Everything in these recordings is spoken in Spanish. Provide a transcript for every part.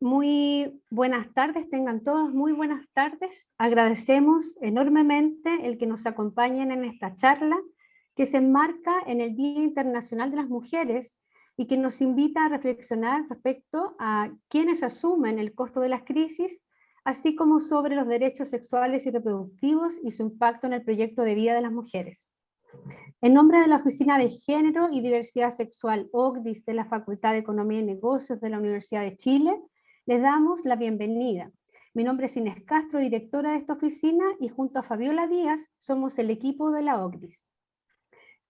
Muy buenas tardes, tengan todos muy buenas tardes. Agradecemos enormemente el que nos acompañen en esta charla que se enmarca en el Día Internacional de las Mujeres y que nos invita a reflexionar respecto a quienes asumen el costo de las crisis, así como sobre los derechos sexuales y reproductivos y su impacto en el proyecto de vida de las mujeres. En nombre de la Oficina de Género y Diversidad Sexual OCDIS de la Facultad de Economía y Negocios de la Universidad de Chile, les damos la bienvenida. Mi nombre es Inés Castro, directora de esta oficina, y junto a Fabiola Díaz somos el equipo de la OCDIS.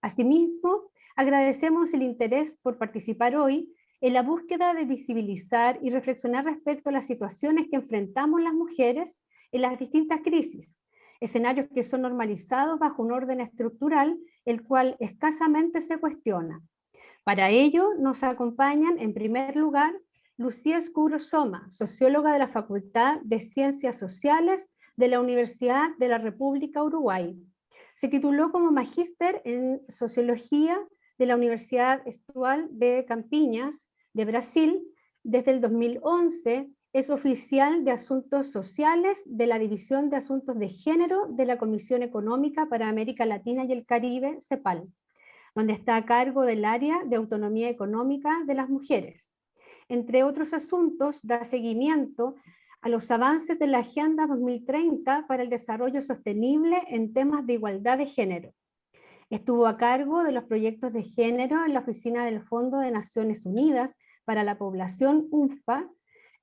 Asimismo, agradecemos el interés por participar hoy en la búsqueda de visibilizar y reflexionar respecto a las situaciones que enfrentamos las mujeres en las distintas crisis, escenarios que son normalizados bajo un orden estructural, el cual escasamente se cuestiona. Para ello nos acompañan, en primer lugar, Lucía Escuro Soma, socióloga de la Facultad de Ciencias Sociales de la Universidad de la República Uruguay. Se tituló como magíster en Sociología de la Universidad Estadual de Campinas, de Brasil. Desde el 2011 es oficial de Asuntos Sociales de la División de Asuntos de Género de la Comisión Económica para América Latina y el Caribe, CEPAL, donde está a cargo del área de autonomía económica de las mujeres. Entre otros asuntos, da seguimiento a los avances de la Agenda 2030 para el Desarrollo Sostenible en temas de igualdad de género. Estuvo a cargo de los proyectos de género en la oficina del Fondo de Naciones Unidas para la Población, UNFPA,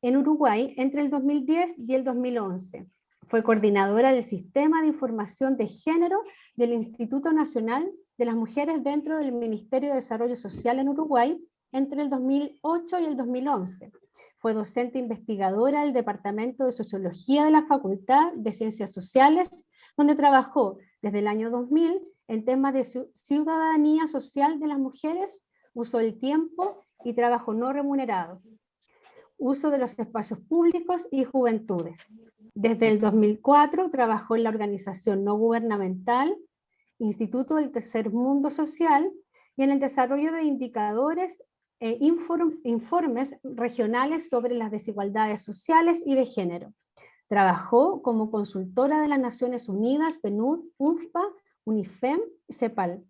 en Uruguay entre el 2010 y el 2011. Fue coordinadora del Sistema de Información de Género del Instituto Nacional de las Mujeres dentro del Ministerio de Desarrollo Social en Uruguay entre el 2008 y el 2011. Fue docente investigadora del Departamento de Sociología de la Facultad de Ciencias Sociales, donde trabajó desde el año 2000 en temas de ciudadanía social de las mujeres, uso del tiempo y trabajo no remunerado, uso de los espacios públicos y juventudes. Desde el 2004 trabajó en la organización no gubernamental Instituto del Tercer Mundo Social y en el desarrollo de indicadores e informes regionales sobre las desigualdades sociales y de género. Trabajó como consultora de las Naciones Unidas, PNUD, UNFPA, UNIFEM y CEPAL,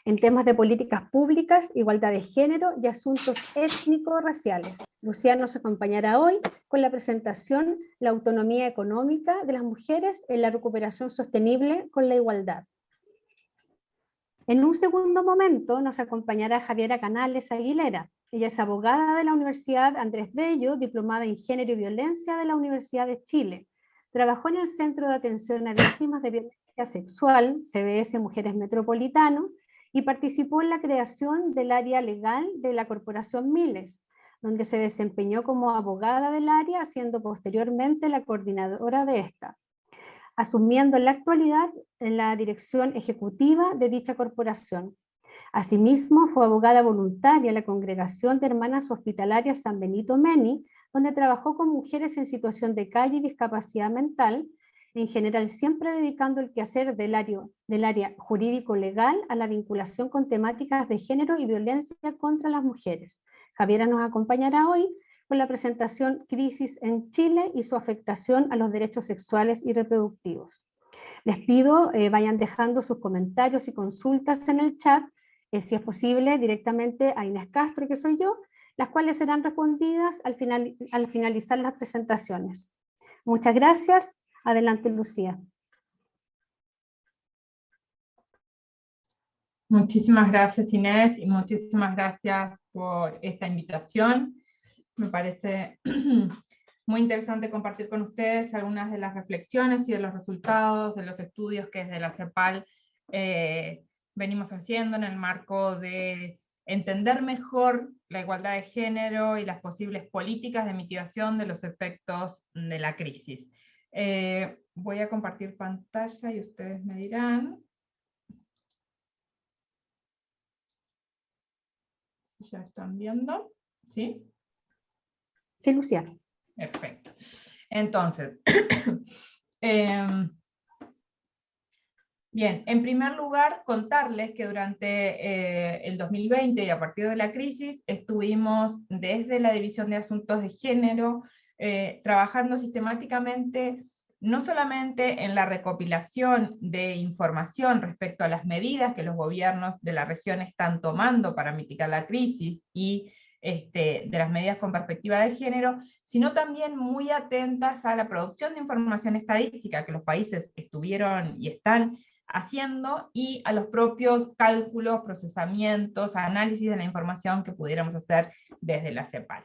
en temas de políticas públicas, igualdad de género y asuntos étnico-raciales. Lucía nos acompañará hoy con la presentación La autonomía económica de las mujeres en la recuperación sostenible con la igualdad. En un segundo momento nos acompañará Javiera Canales Aguilera. Ella es abogada de la Universidad Andrés Bello, diplomada en Género y Violencia de la Universidad de Chile. Trabajó en el Centro de Atención a Víctimas de Violencia Sexual, CBS Mujeres Metropolitano, y participó en la creación del área legal de la Corporación Miles, donde se desempeñó como abogada del área, siendo posteriormente la coordinadora de esta, asumiendo en la actualidad en la dirección ejecutiva de dicha corporación. Asimismo, fue abogada voluntaria en la Congregación de Hermanas Hospitalarias San Benito Meni, donde trabajó con mujeres en situación de calle y discapacidad mental, en general siempre dedicando el quehacer del área jurídico-legal a la vinculación con temáticas de género y violencia contra las mujeres. Javiera nos acompañará hoy con la presentación Crisis en Chile y su afectación a los derechos sexuales y reproductivos. Les pido vayan dejando sus comentarios y consultas en el chat, si es posible directamente a Inés Castro, que soy yo, las cuales serán respondidas al finalizar las presentaciones. Muchas gracias. Adelante, Lucía. Muchísimas gracias, Inés, y muchísimas gracias por esta invitación. Me parece muy interesante compartir con ustedes algunas de las reflexiones y de los resultados de los estudios que desde la CEPAL venimos haciendo en el marco de entender mejor la igualdad de género y las posibles políticas de mitigación de los efectos de la crisis. Voy a compartir pantalla y ustedes me dirán si ya están viendo. ¿Sí? Sí, Lucía. Perfecto. Entonces, Bien, en primer lugar, contarles que durante el 2020 y a partir de la crisis estuvimos desde la División de Asuntos de Género trabajando sistemáticamente no solamente en la recopilación de información respecto a las medidas que los gobiernos de la región están tomando para mitigar la crisis y de las medidas con perspectiva de género, sino también muy atentas a la producción de información estadística que los países estuvieron y están haciendo, y a los propios cálculos, procesamientos, análisis de la información que pudiéramos hacer desde la CEPAL.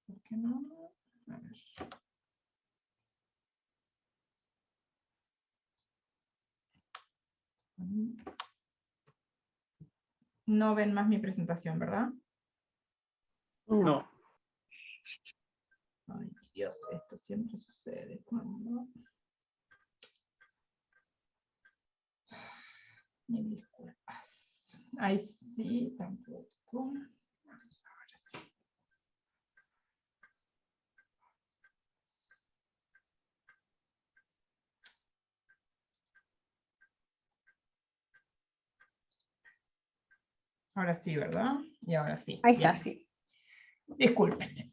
¿Por qué no? A ver. No ven más mi presentación, ¿verdad? No. Ay, Dios, esto siempre sucede cuando... Mil disculpas. Ahí sí, tampoco. Vamos a ver si... Ahora sí, ¿verdad? Y ahora sí. Ahí está, Bien. sí. Disculpen.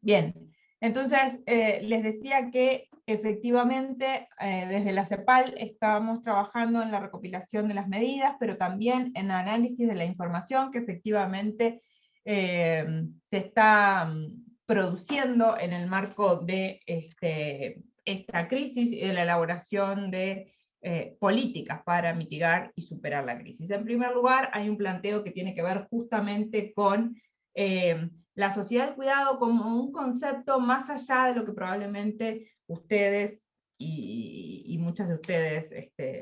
Bien, entonces les decía que efectivamente desde la CEPAL estábamos trabajando en la recopilación de las medidas, pero también en análisis de la información que efectivamente se está produciendo en el marco de esta crisis y de la elaboración de políticas para mitigar y superar la crisis. En primer lugar, hay un planteo que tiene que ver justamente con la sociedad del cuidado como un concepto más allá de lo que probablemente ustedes y muchas de ustedes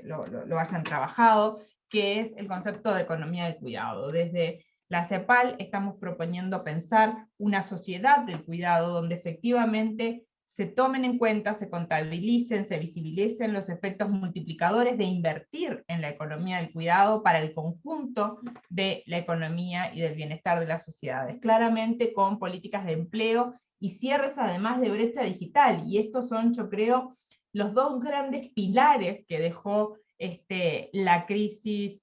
lo hayan trabajado, que es el concepto de economía del cuidado. Desde la CEPAL estamos proponiendo pensar una sociedad del cuidado donde efectivamente se tomen en cuenta, se contabilicen, se visibilicen los efectos multiplicadores de invertir en la economía del cuidado para el conjunto de la economía y del bienestar de las sociedades, claramente con políticas de empleo y cierres además de brecha digital, y estos son, yo creo, los dos grandes pilares que dejó la crisis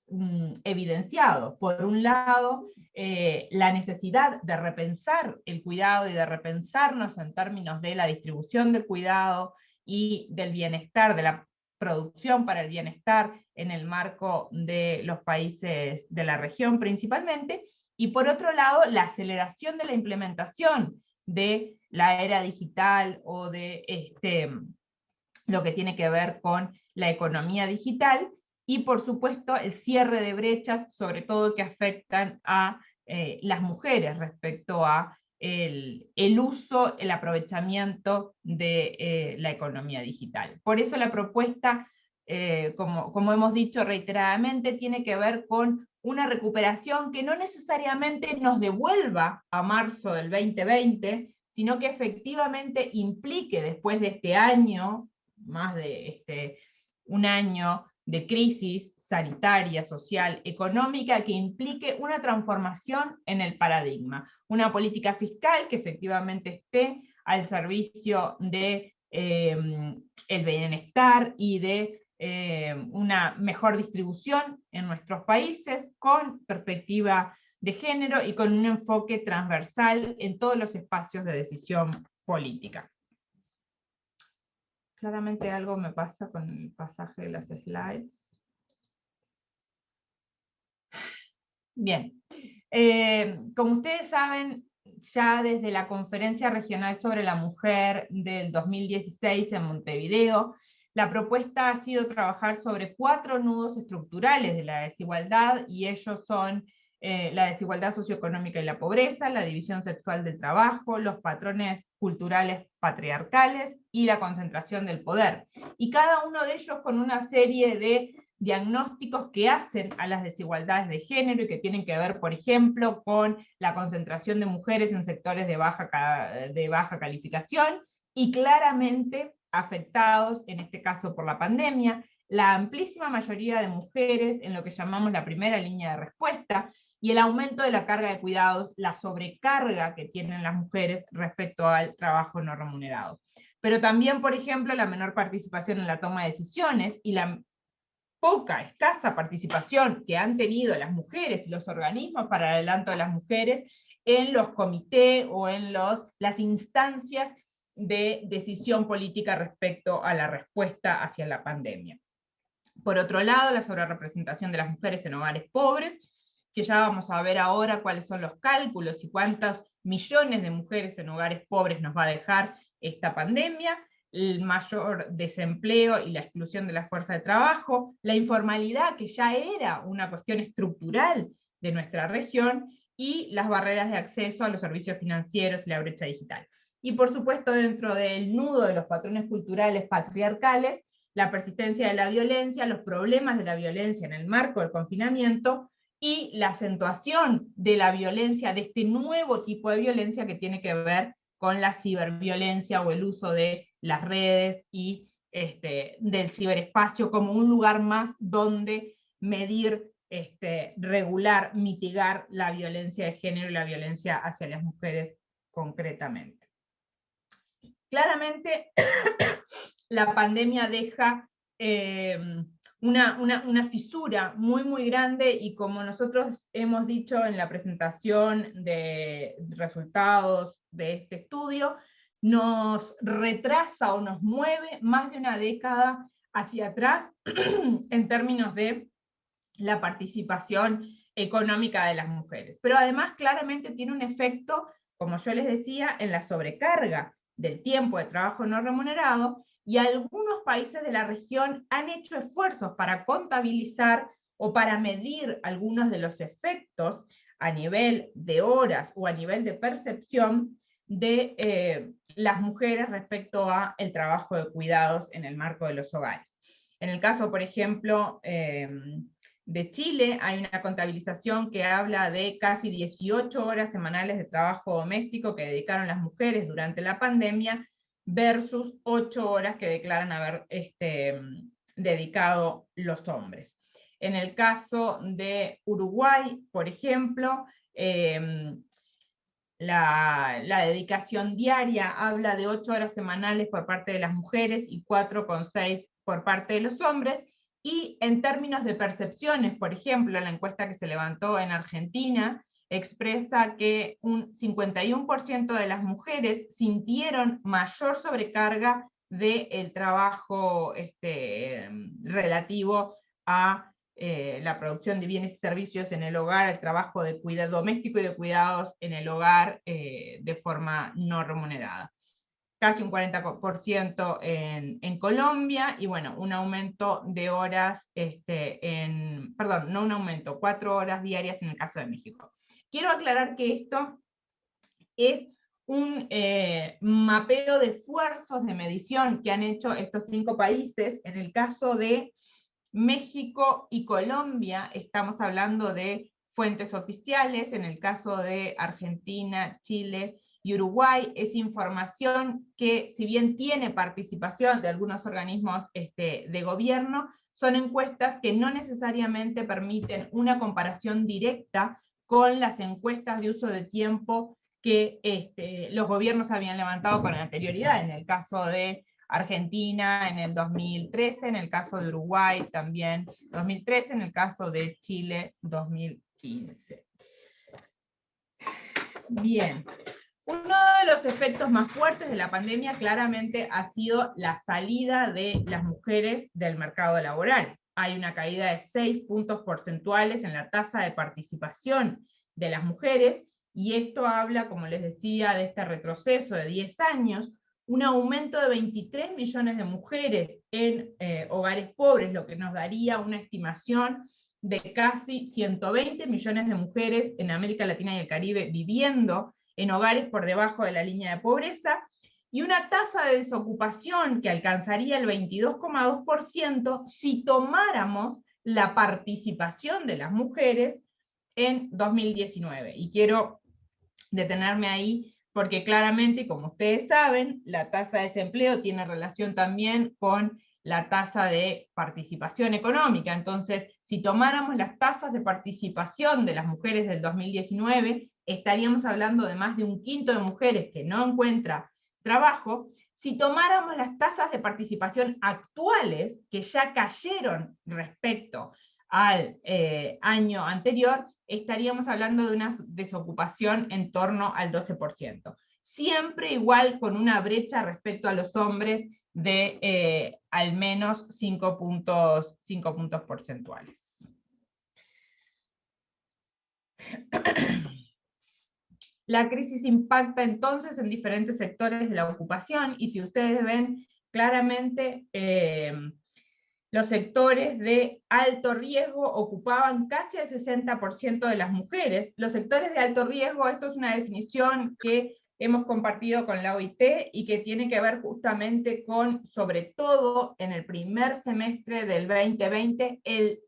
evidenciados. Por un lado, la necesidad de repensar el cuidado y de repensarnos en términos de la distribución del cuidado y del bienestar, de la producción para el bienestar en el marco de los países de la región principalmente, y por otro lado, la aceleración de la implementación de la era digital o de lo que tiene que ver con la economía digital, y por supuesto el cierre de brechas, sobre todo que afectan a las mujeres respecto a el uso, el aprovechamiento de la economía digital. Por eso la propuesta, como hemos dicho reiteradamente, tiene que ver con una recuperación que no necesariamente nos devuelva a marzo del 2020, sino que efectivamente implique después de este año, más de un año de crisis sanitaria, social, económica, que implique una transformación en el paradigma, una política fiscal que efectivamente esté al servicio de el bienestar y de una mejor distribución en nuestros países, con perspectiva de género y con un enfoque transversal en todos los espacios de decisión política. Claramente algo me pasa con el pasaje de las slides. Bien, como ustedes saben, ya desde la Conferencia Regional sobre la Mujer del 2016 en Montevideo, la propuesta ha sido trabajar sobre 4 nudos estructurales de la desigualdad, y ellos son la desigualdad socioeconómica y la pobreza, la división sexual del trabajo, los patrones culturales patriarcales y la concentración del poder. Y cada uno de ellos con una serie de diagnósticos que hacen a las desigualdades de género y que tienen que ver, por ejemplo, con la concentración de mujeres en sectores de baja calificación y claramente afectados, en este caso por la pandemia, la amplísima mayoría de mujeres en lo que llamamos la primera línea de respuesta, y el aumento de la carga de cuidados, la sobrecarga que tienen las mujeres respecto al trabajo no remunerado. Pero también, por ejemplo, la menor participación en la toma de decisiones y la poca, escasa participación que han tenido las mujeres y los organismos para el adelanto de las mujeres en los comités o en las instancias de decisión política respecto a la respuesta hacia la pandemia. Por otro lado, la sobrerepresentación de las mujeres en hogares pobres, que ya vamos a ver ahora cuáles son los cálculos y cuántos millones de mujeres en hogares pobres nos va a dejar esta pandemia, el mayor desempleo y la exclusión de la fuerza de trabajo, la informalidad, que ya era una cuestión estructural de nuestra región, y las barreras de acceso a los servicios financieros y la brecha digital. Y por supuesto, dentro del nudo de los patrones culturales patriarcales, la persistencia de la violencia, los problemas de la violencia en el marco del confinamiento, y la acentuación de la violencia, de este nuevo tipo de violencia que tiene que ver con la ciberviolencia o el uso de las redes y del ciberespacio como un lugar más donde medir, regular, mitigar la violencia de género y la violencia hacia las mujeres concretamente. Claramente, la pandemia deja una fisura muy grande, y como nosotros hemos dicho en la presentación de resultados de este estudio, nos retrasa o nos mueve más de una década hacia atrás en términos de la participación económica de las mujeres. Pero además claramente tiene un efecto, como yo les decía, en la sobrecarga del tiempo de trabajo no remunerado, y algunos países de la región han hecho esfuerzos para contabilizar o para medir algunos de los efectos a nivel de horas o a nivel de percepción de las mujeres respecto a el trabajo de cuidados en el marco de los hogares. En el caso, por ejemplo, de Chile, hay una contabilización que habla de casi 18 horas semanales de trabajo doméstico que dedicaron las mujeres durante la pandemia, versus 8 horas que declaran haber dedicado los hombres. En el caso de Uruguay, por ejemplo, la dedicación diaria habla de 8 horas semanales por parte de las mujeres y 4,6 por parte de los hombres. Y en términos de percepciones, por ejemplo, la encuesta que se levantó en Argentina expresa que un 51% de las mujeres sintieron mayor sobrecarga del trabajo relativo a la producción de bienes y servicios en el hogar, el trabajo de cuidado doméstico y de cuidados en el hogar de forma no remunerada. Casi un 40% en Colombia, y bueno, un aumento de horas, perdón, no un aumento, 4 horas diarias en el caso de México. Quiero aclarar que esto es un mapeo de esfuerzos de medición que han hecho estos 5 países. En el caso de México y Colombia estamos hablando de fuentes oficiales. En el caso de Argentina, Chile y Uruguay es información que, si bien tiene participación de algunos organismos de gobierno, son encuestas que no necesariamente permiten una comparación directa con las encuestas de uso de tiempo que los gobiernos habían levantado con anterioridad. En el caso de Argentina en el 2013, en el caso de Uruguay también 2013, en el caso de Chile 2015. Bien. Uno de los efectos más fuertes de la pandemia claramente ha sido la salida de las mujeres del mercado laboral. Hay una caída de 6 puntos porcentuales en la tasa de participación de las mujeres, y esto habla, como les decía, de este retroceso de 10 años, un aumento de 23 millones de mujeres en hogares pobres, lo que nos daría una estimación de casi 120 millones de mujeres en América Latina y el Caribe viviendo en hogares por debajo de la línea de pobreza, y una tasa de desocupación que alcanzaría el 22,2% si tomáramos la participación de las mujeres en 2019. Y quiero detenerme ahí porque claramente, como ustedes saben, la tasa de desempleo tiene relación también con la tasa de participación económica. Entonces, si tomáramos las tasas de participación de las mujeres del 2019, estaríamos hablando de más de un quinto de mujeres que no encuentra trabajo. Si tomáramos las tasas de participación actuales, que ya cayeron respecto al año anterior, estaríamos hablando de una desocupación en torno al 12%. Siempre igual con una brecha respecto a los hombres de al menos 5 puntos porcentuales. La crisis impacta entonces en diferentes sectores de la ocupación, y si ustedes ven claramente, los sectores de alto riesgo ocupaban casi el 60% de las mujeres. Los sectores de alto riesgo, esto es una definición que hemos compartido con la OIT y que tiene que ver justamente con, sobre todo en el primer semestre del 2020, el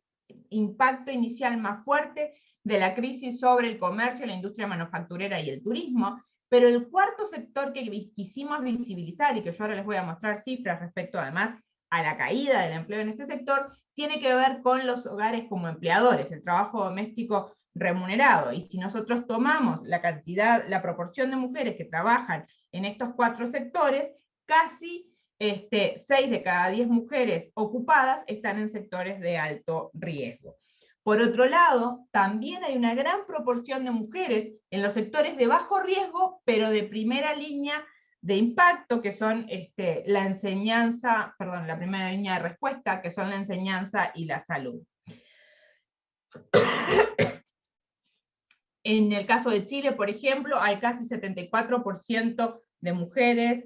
impacto inicial más fuerte de la crisis sobre el comercio, la industria manufacturera y el turismo. Pero el cuarto sector que quisimos visibilizar, y que yo ahora les voy a mostrar cifras respecto además a la caída del empleo en este sector, tiene que ver con los hogares como empleadores, el trabajo doméstico remunerado. Y si nosotros tomamos la cantidad, la proporción de mujeres que trabajan en estos cuatro sectores, casi 6 de cada 10 mujeres ocupadas están en sectores de alto riesgo. Por otro lado, también hay una gran proporción de mujeres en los sectores de bajo riesgo, pero de primera línea de impacto, que son la enseñanza, perdón, la primera línea de respuesta, que son la enseñanza y la salud. En el caso de Chile, por ejemplo, hay casi 74% de mujeres,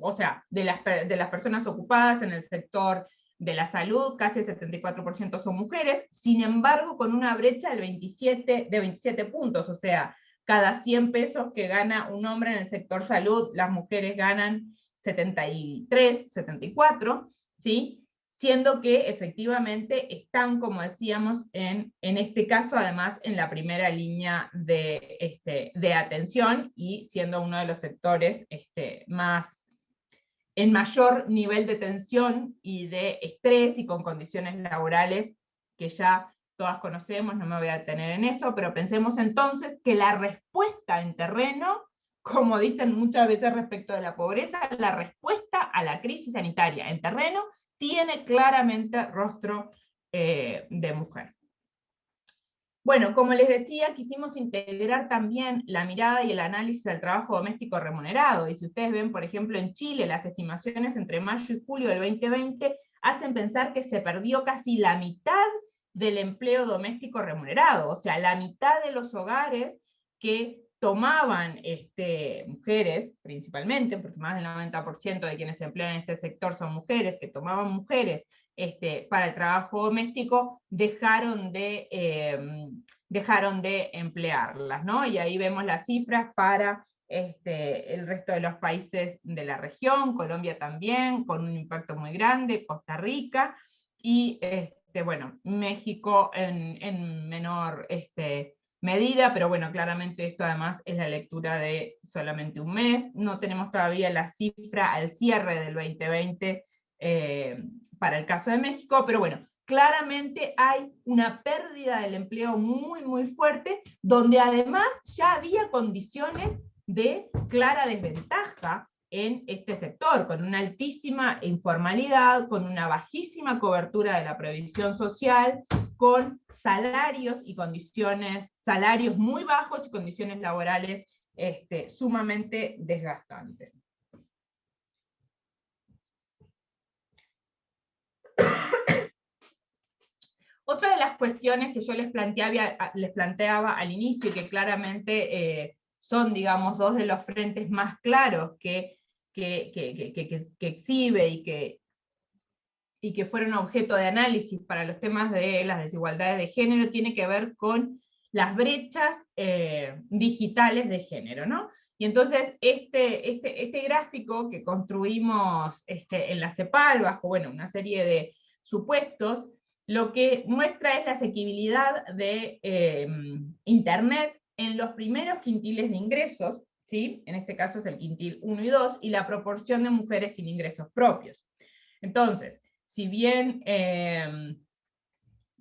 o sea, de las personas ocupadas en el sector de la salud, casi el 74% son mujeres, sin embargo, con una brecha de 27 puntos, o sea, cada 100 pesos que gana un hombre en el sector salud, las mujeres ganan 73, 74, ¿sí? Siendo que efectivamente están, como decíamos, en este caso, además, en la primera línea de atención, y siendo uno de los sectores en mayor nivel de tensión y de estrés, y con condiciones laborales que ya todas conocemos, no me voy a detener en eso, pero pensemos entonces que la respuesta en terreno, como dicen muchas veces respecto de la pobreza, la respuesta a la crisis sanitaria en terreno tiene claramente rostro de mujer. Bueno, como les decía, quisimos integrar también la mirada y el análisis del trabajo doméstico remunerado, y si ustedes ven, por ejemplo, en Chile, las estimaciones entre mayo y julio del 2020 hacen pensar que se perdió casi la mitad del empleo doméstico remunerado, o sea, la mitad de los hogares que tomaban mujeres, principalmente, porque más del 90% de quienes se emplean en este sector son mujeres, que tomaban mujeres para el trabajo doméstico, dejaron de emplearlas, ¿no? Y ahí vemos las cifras para el resto de los países de la región, Colombia también, con un impacto muy grande, Costa Rica, y bueno, México en menor medida, pero bueno, claramente esto además es la lectura de solamente un mes, no tenemos todavía la cifra al cierre del 2020 para el caso de México, pero bueno, claramente hay una pérdida del empleo muy, muy fuerte, donde además ya había condiciones de clara desventaja en este sector, con una altísima informalidad, con una bajísima cobertura de la previsión social, con salarios y condiciones, salarios muy bajos y condiciones laborales sumamente desgastantes. Otra de las cuestiones que yo les planteaba al inicio, y que claramente son, digamos, dos de los frentes más claros que exhibe y que fueron objeto de análisis para los temas de las desigualdades de género, tiene que ver con las brechas digitales de género, ¿no? Y entonces este gráfico que construimos en la CEPAL, bajo una serie de supuestos, lo que muestra es la asequibilidad de Internet en los primeros quintiles de ingresos, ¿sí? En este caso es el quintil 1 y 2, y la proporción de mujeres sin ingresos propios. Entonces, si bien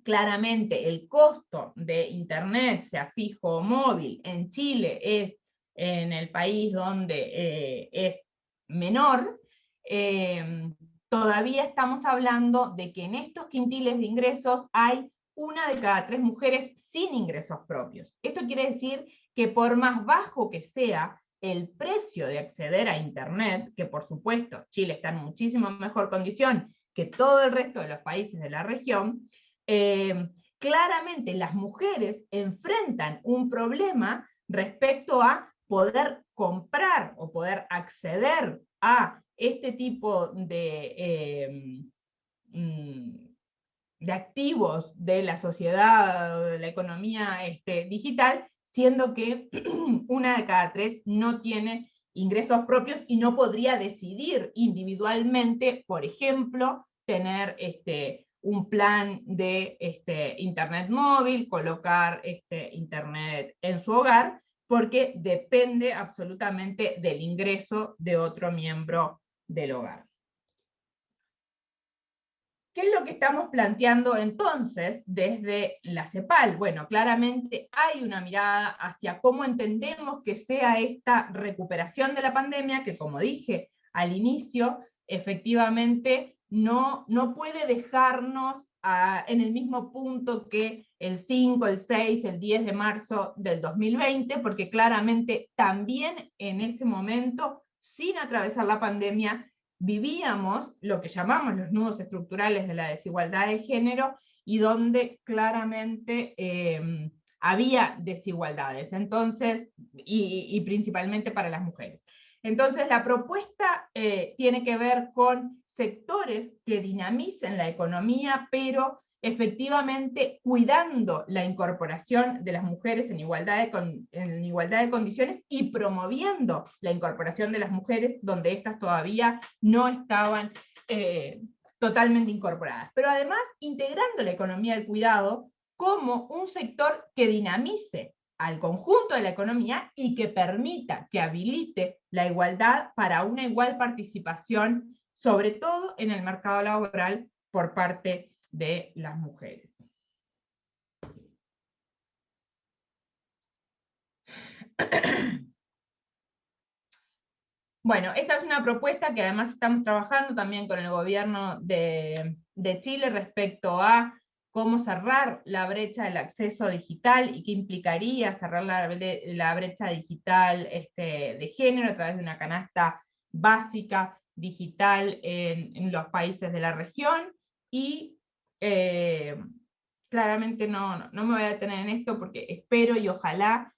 claramente el costo de Internet, sea fijo o móvil, en Chile es en el país donde es menor, todavía estamos hablando de que en estos quintiles de ingresos hay 1 de cada 3 mujeres sin ingresos propios. Esto quiere decir que por más bajo que sea el precio de acceder a Internet, que por supuesto Chile está en muchísimo mejor condición que todo el resto de los países de la región, claramente las mujeres enfrentan un problema respecto a poder comprar o poder acceder a este tipo de activos de la sociedad, de la economía digital, siendo que 1 de cada 3 no tiene ingresos propios y no podría decidir individualmente, por ejemplo, tener un plan de internet móvil, colocar internet en su hogar, porque depende absolutamente del ingreso de otro miembro del hogar. ¿Qué es lo que estamos planteando entonces desde la CEPAL? Bueno, claramente hay una mirada hacia cómo entendemos que sea esta recuperación de la pandemia, que como dije al inicio, efectivamente no puede dejarnos en el mismo punto que el 5, el 6, el 10 de marzo del 2020, porque claramente también en ese momento, sin atravesar la pandemia, vivíamos lo que llamamos los nudos estructurales de la desigualdad de género y donde claramente había desigualdades, entonces, y principalmente para las mujeres. Entonces la propuesta tiene que ver con sectores que dinamicen la economía, pero efectivamente cuidando la incorporación de las mujeres en igualdad de condiciones y promoviendo la incorporación de las mujeres donde éstas todavía no estaban totalmente incorporadas. Pero además integrando la economía del cuidado como un sector que dinamice al conjunto de la economía y que permita, que habilite la igualdad para una igual participación, sobre todo en el mercado laboral por parte de las mujeres. Bueno, esta es una propuesta que además estamos trabajando también con el gobierno de Chile respecto a cómo cerrar la brecha del acceso digital y qué implicaría cerrar la brecha digital de género a través de una canasta básica digital en los países de la región. Y claramente no me voy a detener en esto porque espero y ojalá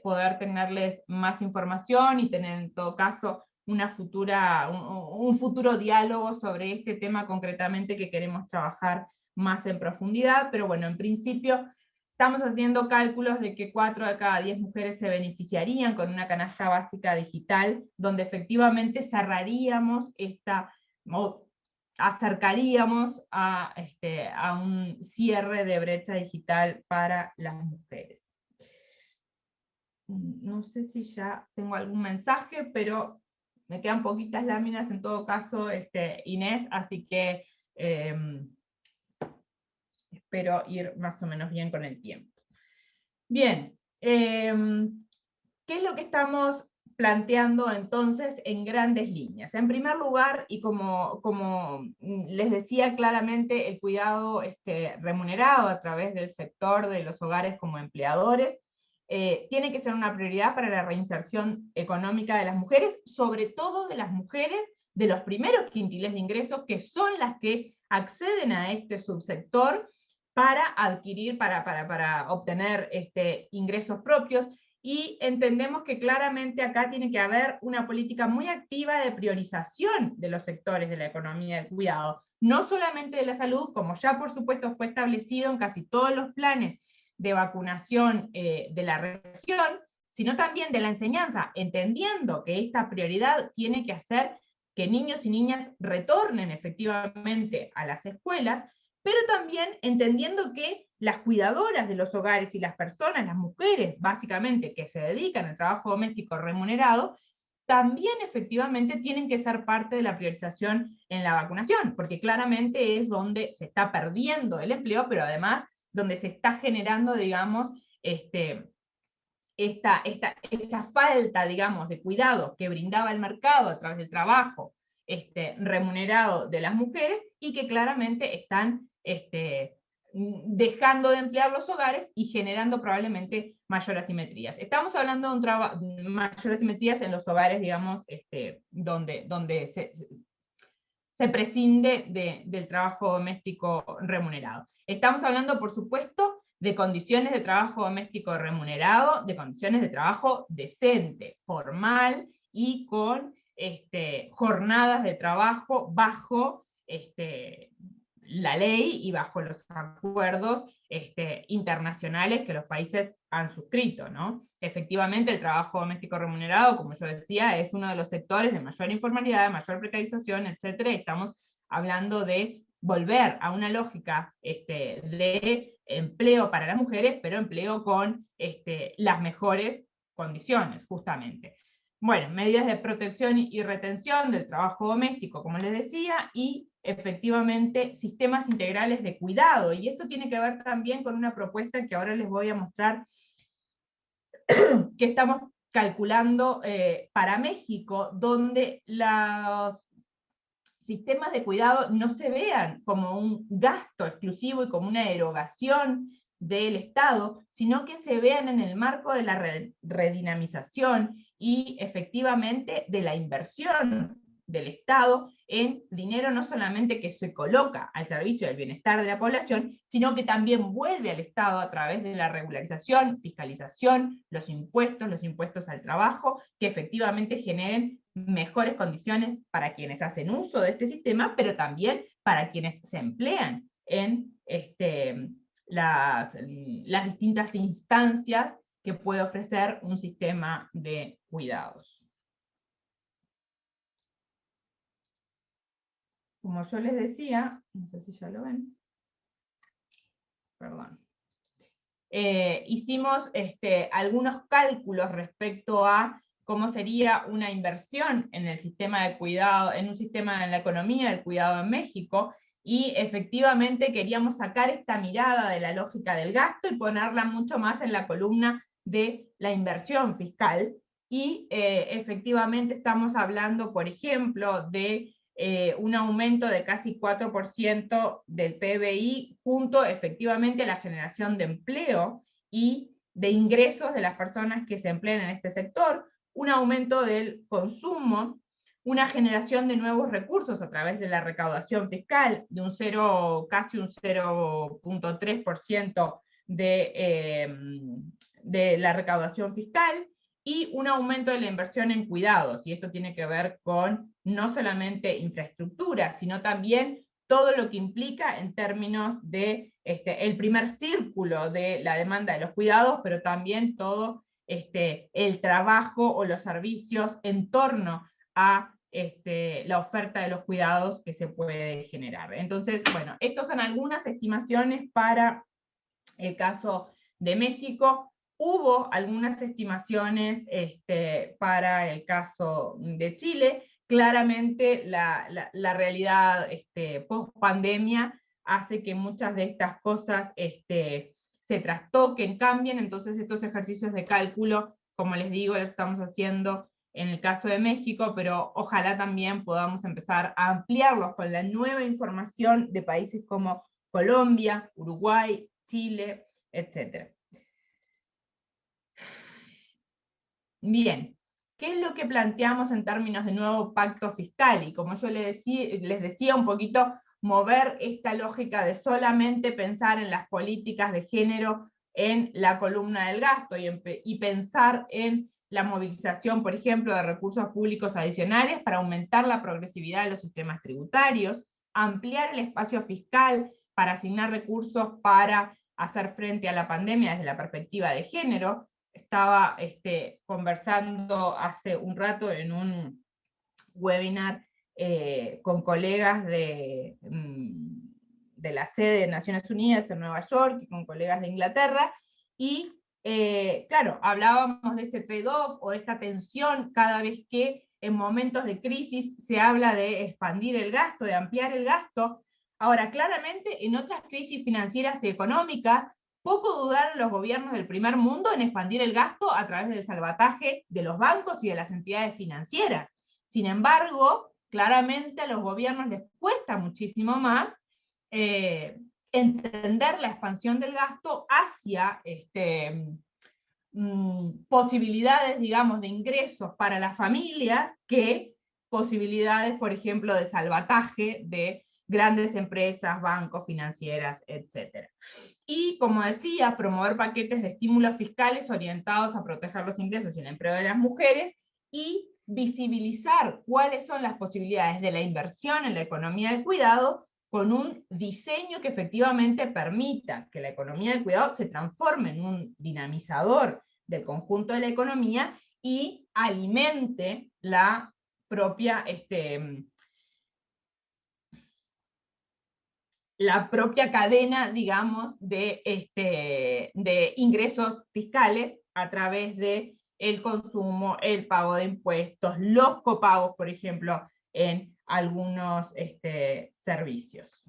poder tenerles más información y tener en todo caso un futuro diálogo sobre este tema concretamente que queremos trabajar más en profundidad, pero bueno, en principio estamos haciendo cálculos de que 4 de cada 10 mujeres se beneficiarían con una canasta básica digital, donde efectivamente cerraríamos acercaríamos a un cierre de brecha digital para las mujeres. No sé si ya tengo algún mensaje, pero me quedan poquitas láminas en todo caso, Inés, así que espero ir más o menos bien con el tiempo. Bien, ¿qué es lo que estamos planteando entonces en grandes líneas? En primer lugar, y como les decía claramente, el cuidado remunerado a través del sector de los hogares como empleadores, tiene que ser una prioridad para la reinserción económica de las mujeres, sobre todo de las mujeres de los primeros quintiles de ingresos, que son las que acceden a este subsector para adquirir, para obtener ingresos propios, y entendemos que claramente acá tiene que haber una política muy activa de priorización de los sectores de la economía del cuidado, no solamente de la salud, como ya por supuesto fue establecido en casi todos los planes de vacunación de la región, sino también de la enseñanza, entendiendo que esta prioridad tiene que hacer que niños y niñas retornen efectivamente a las escuelas, pero también entendiendo que las cuidadoras de los hogares y las personas, las mujeres básicamente que se dedican al trabajo doméstico remunerado, también efectivamente tienen que ser parte de la priorización en la vacunación, porque claramente es donde se está perdiendo el empleo, pero además donde se está generando, digamos, esta falta, digamos, de cuidado que brindaba el mercado a través del trabajo remunerado de las mujeres, y que claramente están dejando de emplear los hogares y generando probablemente mayor asimetrías. Estamos hablando de mayor asimetrías en los hogares, digamos, donde se prescinde del trabajo doméstico remunerado. Estamos hablando, por supuesto, de condiciones de trabajo doméstico remunerado, de condiciones de trabajo decente, formal, y con jornadas de trabajo bajo la ley y bajo los acuerdos internacionales que los países han suscrito, ¿no? Efectivamente, el trabajo doméstico remunerado, como yo decía, es uno de los sectores de mayor informalidad, de mayor precarización, etc. Estamos hablando de volver a una lógica de empleo para las mujeres, pero empleo con las mejores condiciones, justamente. Bueno, medidas de protección y retención del trabajo doméstico, como les decía, y efectivamente sistemas integrales de cuidado. Y esto tiene que ver también con una propuesta que ahora les voy a mostrar, que estamos calculando para México, donde los sistemas de cuidado no se vean como un gasto exclusivo y como una erogación del Estado, sino que se vean en el marco de la redinamización y efectivamente de la inversión del Estado en dinero no solamente que se coloca al servicio del bienestar de la población, sino que también vuelve al Estado a través de la regularización, fiscalización, los impuestos al trabajo, que efectivamente generen mejores condiciones para quienes hacen uso de este sistema, pero también para quienes se emplean en las distintas instancias que puede ofrecer un sistema de cuidados. Como yo les decía, no sé si ya lo ven, perdón. Hicimos algunos cálculos respecto a cómo sería una inversión en el sistema de cuidado, en un sistema en la economía del cuidado en México, y efectivamente queríamos sacar esta mirada de la lógica del gasto y ponerla mucho más en la columna de la inversión fiscal, y efectivamente estamos hablando, por ejemplo, de un aumento de casi 4% del PBI, junto efectivamente a la generación de empleo y de ingresos de las personas que se emplean en este sector, un aumento del consumo, una generación de nuevos recursos a través de la recaudación fiscal, de casi un 0.3% de la recaudación fiscal, y un aumento de la inversión en cuidados, y esto tiene que ver con no solamente infraestructura, sino también todo lo que implica en términos de el primer círculo de la demanda de los cuidados, pero también todo el trabajo o los servicios en torno a la oferta de los cuidados que se puede generar. Entonces, bueno, estas son algunas estimaciones para el caso de México. Hubo algunas estimaciones para el caso de Chile. Claramente la realidad post-pandemia hace que muchas de estas cosas se trastoquen, cambien, entonces estos ejercicios de cálculo, como les digo, los estamos haciendo en el caso de México, pero ojalá también podamos empezar a ampliarlos con la nueva información de países como Colombia, Uruguay, Chile, etc. Bien, ¿qué es lo que planteamos en términos de nuevo pacto fiscal? Y como yo les decía, un poquito mover esta lógica de solamente pensar en las políticas de género en la columna del gasto y pensar en la movilización, por ejemplo, de recursos públicos adicionales para aumentar la progresividad de los sistemas tributarios, ampliar el espacio fiscal para asignar recursos para hacer frente a la pandemia desde la perspectiva de género. Estaba conversando hace un rato en un webinar con colegas de la sede de Naciones Unidas en Nueva York y con colegas de Inglaterra, y claro, hablábamos de este trade-off o esta tensión cada vez que en momentos de crisis se habla de expandir el gasto, de ampliar el gasto. Ahora, claramente, en otras crisis financieras y económicas, poco dudaron los gobiernos del primer mundo en expandir el gasto a través del salvataje de los bancos y de las entidades financieras. Sin embargo, claramente a los gobiernos les cuesta muchísimo más entender la expansión del gasto hacia posibilidades, digamos, de ingresos para las familias que posibilidades, por ejemplo, de salvataje de grandes empresas, bancos, financieras, etc. Y, como decía, promover paquetes de estímulos fiscales orientados a proteger los ingresos y el empleo de las mujeres, y visibilizar cuáles son las posibilidades de la inversión en la economía del cuidado, con un diseño que efectivamente permita que la economía del cuidado se transforme en un dinamizador del conjunto de la economía y alimente la propia cadena, digamos, de ingresos fiscales a través de el consumo, el pago de impuestos, los copagos, por ejemplo, en algunos servicios.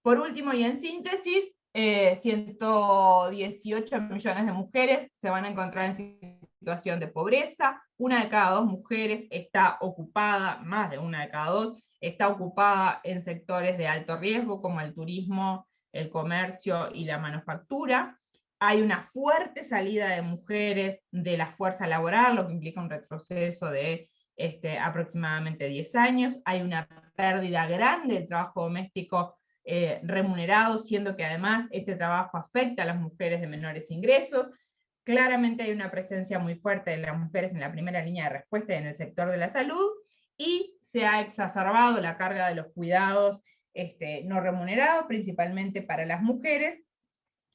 Por último, y en síntesis, 118 millones de mujeres se van a encontrar en situación de pobreza, 1 de cada 2 mujeres está ocupada, más de 1 de cada 2, está ocupada en sectores de alto riesgo, como el turismo, el comercio y la manufactura. Hay una fuerte salida de mujeres de la fuerza laboral, lo que implica un retroceso de aproximadamente 10 años. Hay una pérdida grande del trabajo doméstico remunerado, siendo que además este trabajo afecta a las mujeres de menores ingresos. Claramente hay una presencia muy fuerte de las mujeres en la primera línea de respuesta en el sector de la salud, y se ha exacerbado la carga de los cuidados no remunerados, principalmente para las mujeres,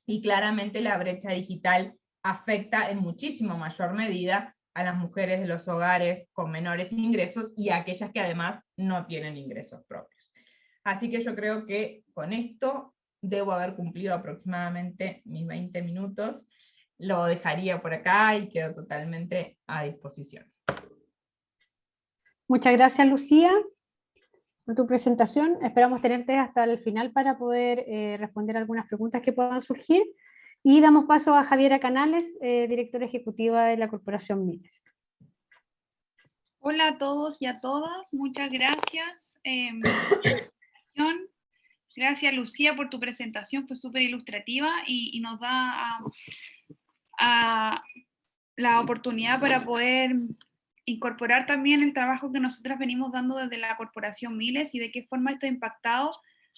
y claramente la brecha digital afecta en muchísimo mayor medida a las mujeres de los hogares con menores ingresos y a aquellas que además no tienen ingresos propios. Así que yo creo que con esto debo haber cumplido aproximadamente mis 20 minutos. Lo dejaría por acá y quedo totalmente a disposición. Muchas gracias, Lucía, por tu presentación. Esperamos tenerte hasta el final para poder responder algunas preguntas que puedan surgir. Y damos paso a Javiera Canales, directora ejecutiva de la Corporación Miles. Hola a todos y a todas, muchas gracias. Gracias, Lucía, por tu presentación, fue súper ilustrativa y nos da la oportunidad para poder incorporar también el trabajo que nosotras venimos dando desde la Corporación Miles y de qué forma esto ha impactado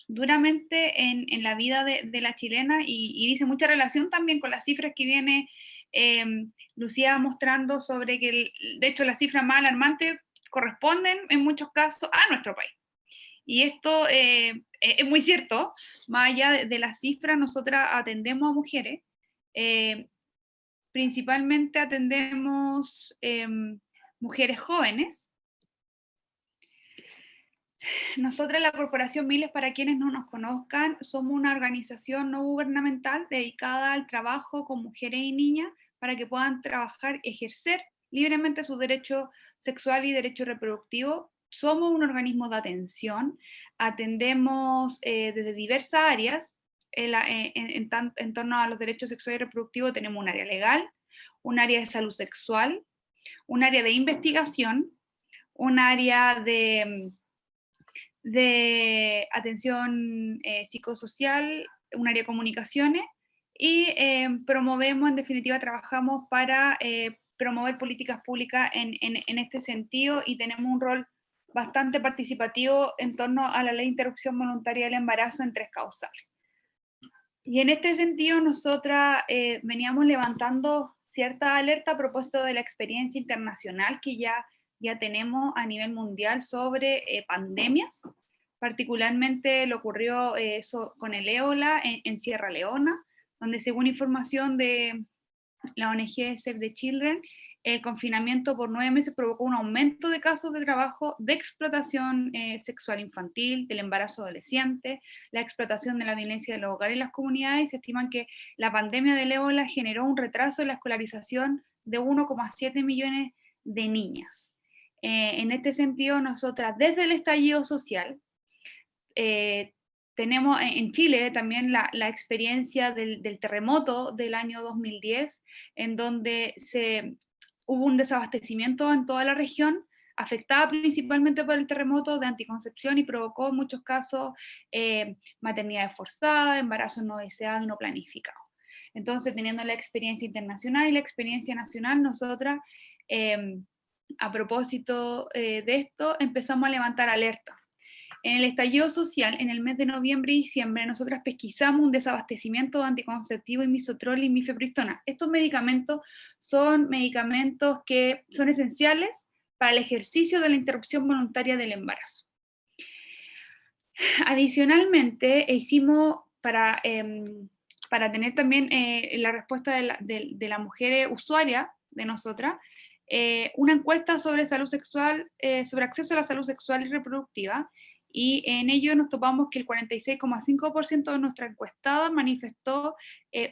duramente en la vida de la chilena, y dice mucha relación también con las cifras que viene Lucía mostrando sobre que, de hecho, las cifras más alarmantes corresponden en muchos casos a nuestro país. Y esto es muy cierto. Más allá de las cifras, nosotras atendemos a mujeres, principalmente atendemos mujeres jóvenes. Nosotras, la Corporación Miles, para quienes no nos conozcan, somos una organización no gubernamental dedicada al trabajo con mujeres y niñas para que puedan trabajar, ejercer libremente su derecho sexual y derecho reproductivo. Somos un organismo de atención, atendemos desde diversas áreas. En torno a los derechos sexuales y reproductivos tenemos un área legal, un área de salud sexual, un área de investigación, un área de atención psicosocial, un área de comunicaciones, y promovemos, en definitiva, trabajamos para promover políticas públicas en este sentido, y tenemos un rol bastante participativo en torno a la ley de interrupción voluntaria del embarazo en 3 causales. Y en este sentido, nosotras veníamos levantando cierta alerta a propósito de la experiencia internacional que ya tenemos a nivel mundial sobre pandemias. Particularmente le ocurrió eso con el ébola en Sierra Leona, donde, según información de la ONG Save the Children, el confinamiento por 9 meses provocó un aumento de casos de trabajo de explotación sexual infantil, del embarazo adolescente, la explotación de la violencia de los hogares y las comunidades, y se estiman que la pandemia del ébola generó un retraso en la escolarización de 1,7 millones de niñas. En este sentido, nosotras desde el estallido social, tenemos en Chile también la experiencia del terremoto del año 2010, en donde hubo un desabastecimiento en toda la región, afectada principalmente por el terremoto, de anticoncepción, y provocó en muchos casos maternidad forzada, embarazo no deseado y no planificado. Entonces, teniendo la experiencia internacional y la experiencia nacional, nosotras, a propósito de esto, empezamos a levantar alerta. En el estallido social, en el mes de noviembre y diciembre, nosotras pesquisamos un desabastecimiento de anticonceptivo y misoprostol y mifepristona. Estos medicamentos son medicamentos que son esenciales para el ejercicio de la interrupción voluntaria del embarazo. Adicionalmente, hicimos para tener también la respuesta de la mujer usuaria de nosotras, una encuesta sobre salud sexual, sobre acceso a la salud sexual y reproductiva, y en ello nos topamos que el 46,5% de nuestra encuestada manifestó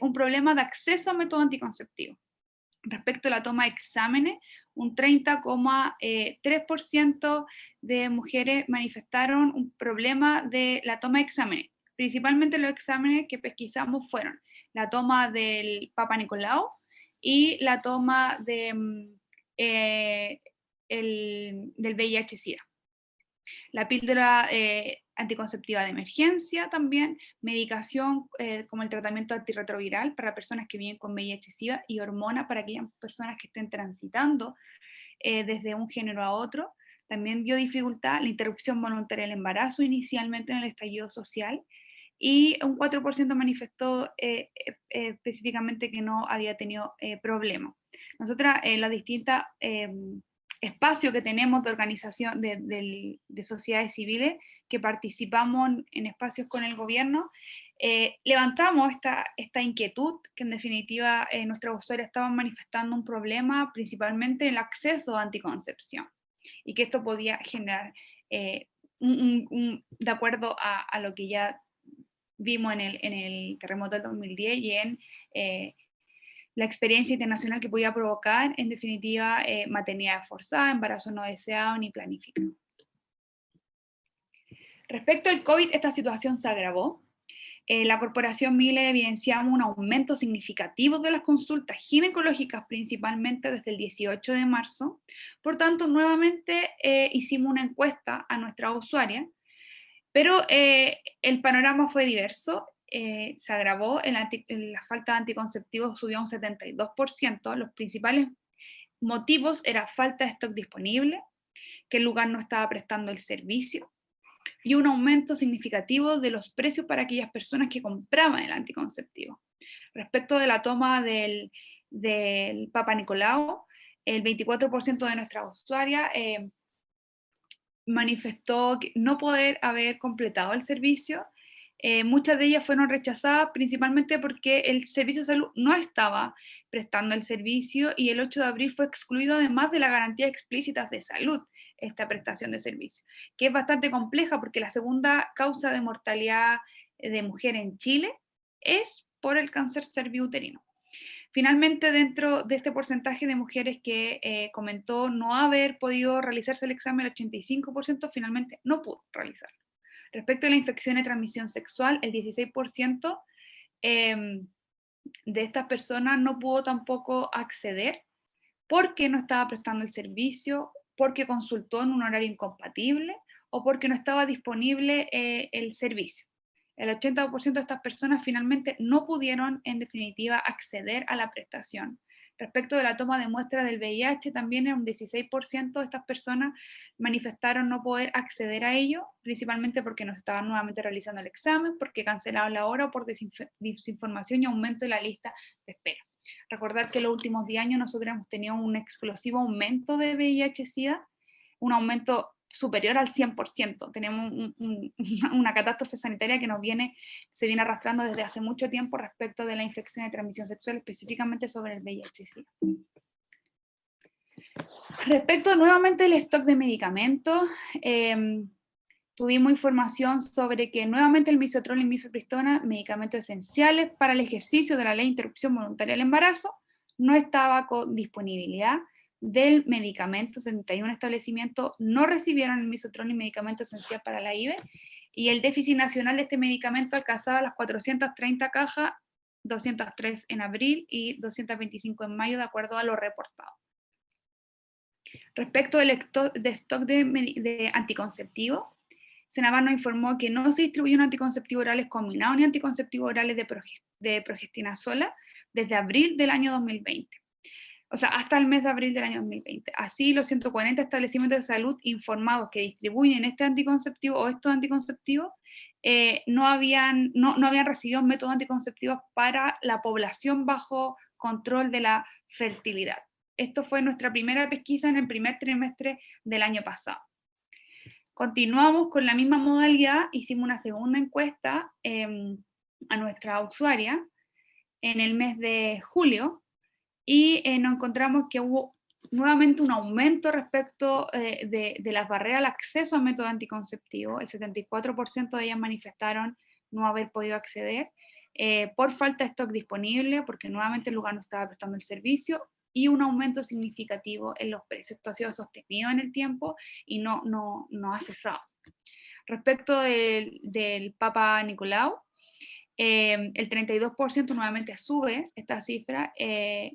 un problema de acceso a método anticonceptivo. Respecto a la toma de exámenes, un 30,3% de mujeres manifestaron un problema de la toma de exámenes. Principalmente los exámenes que pesquisamos fueron la toma del Papa Nicolau y la toma del VIH-Sida. La píldora anticonceptiva de emergencia también, medicación como el tratamiento antirretroviral para personas que viven con VIH-Sida y hormona para aquellas personas que estén transitando desde un género a otro. También vio dificultad la interrupción voluntaria del embarazo inicialmente en el estallido social, y un 4% manifestó específicamente que no había tenido problemas. Nosotras las distintas espacio que tenemos de organización de sociedades civiles que participamos en espacios con el gobierno, levantamos esta inquietud que en definitiva nuestras usuarias estaban manifestando un problema principalmente en el acceso a anticoncepción, y que esto podía generar, de acuerdo a lo que ya vimos en el terremoto del 2010 y en la experiencia internacional que podía provocar, en definitiva, maternidad forzada, embarazo no deseado ni planificado. Respecto al COVID, esta situación se agravó. La Corporación Mile evidenciamos un aumento significativo de las consultas ginecológicas, principalmente desde el 18 de marzo. Por tanto, nuevamente hicimos una encuesta a nuestras usuarias, pero el panorama fue diverso. Se agravó, la falta de anticonceptivos subió a un 72%, los principales motivos eran falta de stock disponible, que el lugar no estaba prestando el servicio, y un aumento significativo de los precios para aquellas personas que compraban el anticonceptivo. Respecto de la toma del Papa Nicolau, el 24% de nuestras usuarias manifestó no poder haber completado el servicio. Muchas de ellas fueron rechazadas principalmente porque el servicio de salud no estaba prestando el servicio, y el 8 de abril fue excluido además de las garantías explícitas de salud esta prestación de servicio, que es bastante compleja porque la segunda causa de mortalidad de mujer en Chile es por el cáncer cerviuterino. Finalmente, dentro de este porcentaje de mujeres que comentó no haber podido realizarse el examen, el 85% finalmente no pudo realizarlo. Respecto a la infección de transmisión sexual, el 16% de estas personas no pudo tampoco acceder porque no estaba prestando el servicio, porque consultó en un horario incompatible o porque no estaba disponible el servicio. El 80% de estas personas finalmente no pudieron, en definitiva, acceder a la prestación. Respecto de la toma de muestras del VIH, también un 16% de estas personas manifestaron no poder acceder a ello, principalmente porque no estaban nuevamente realizando el examen, porque cancelaron la hora o por desinformación y aumento de la lista de espera. Recordar que en los últimos 10 años nosotros hemos tenido un explosivo aumento de VIH-Sida, un aumento superior al 100%. Tenemos una catástrofe sanitaria que se viene arrastrando desde hace mucho tiempo respecto de la infección de transmisión sexual, específicamente sobre el VIH-Sida. Respecto nuevamente del stock de medicamentos, tuvimos información sobre que nuevamente el misoprostol y mifepristona, medicamentos esenciales para el ejercicio de la ley de interrupción voluntaria del embarazo, no estaba con disponibilidad del medicamento. 71 establecimientos no recibieron el misoprostol y medicamento esencial para la IVE, y el déficit nacional de este medicamento alcanzaba las 430 cajas, 203 en abril y 225 en mayo, de acuerdo a lo reportado. Respecto del stock de anticonceptivos, Senabar nos informó que no se distribuyeron anticonceptivos orales combinados ni anticonceptivos orales de progestina sola desde abril del año 2020. O sea, hasta el mes de abril del año 2020. Así, los 140 establecimientos de salud informados que distribuyen este anticonceptivo o estos anticonceptivos no habían recibido métodos anticonceptivos para la población bajo control de la fertilidad. Esto fue nuestra primera pesquisa en el primer trimestre del año pasado. Continuamos con la misma modalidad, hicimos una segunda encuesta a nuestra usuaria en el mes de julio, y nos encontramos que hubo nuevamente un aumento respecto de las barreras al acceso a métodos anticonceptivos. El 74% de ellas manifestaron no haber podido acceder por falta de stock disponible, porque nuevamente el lugar no estaba prestando el servicio, y un aumento significativo en los precios. Esto ha sido sostenido en el tiempo y no ha cesado. Respecto del Papa Nicolau, el 32% nuevamente sube esta cifra.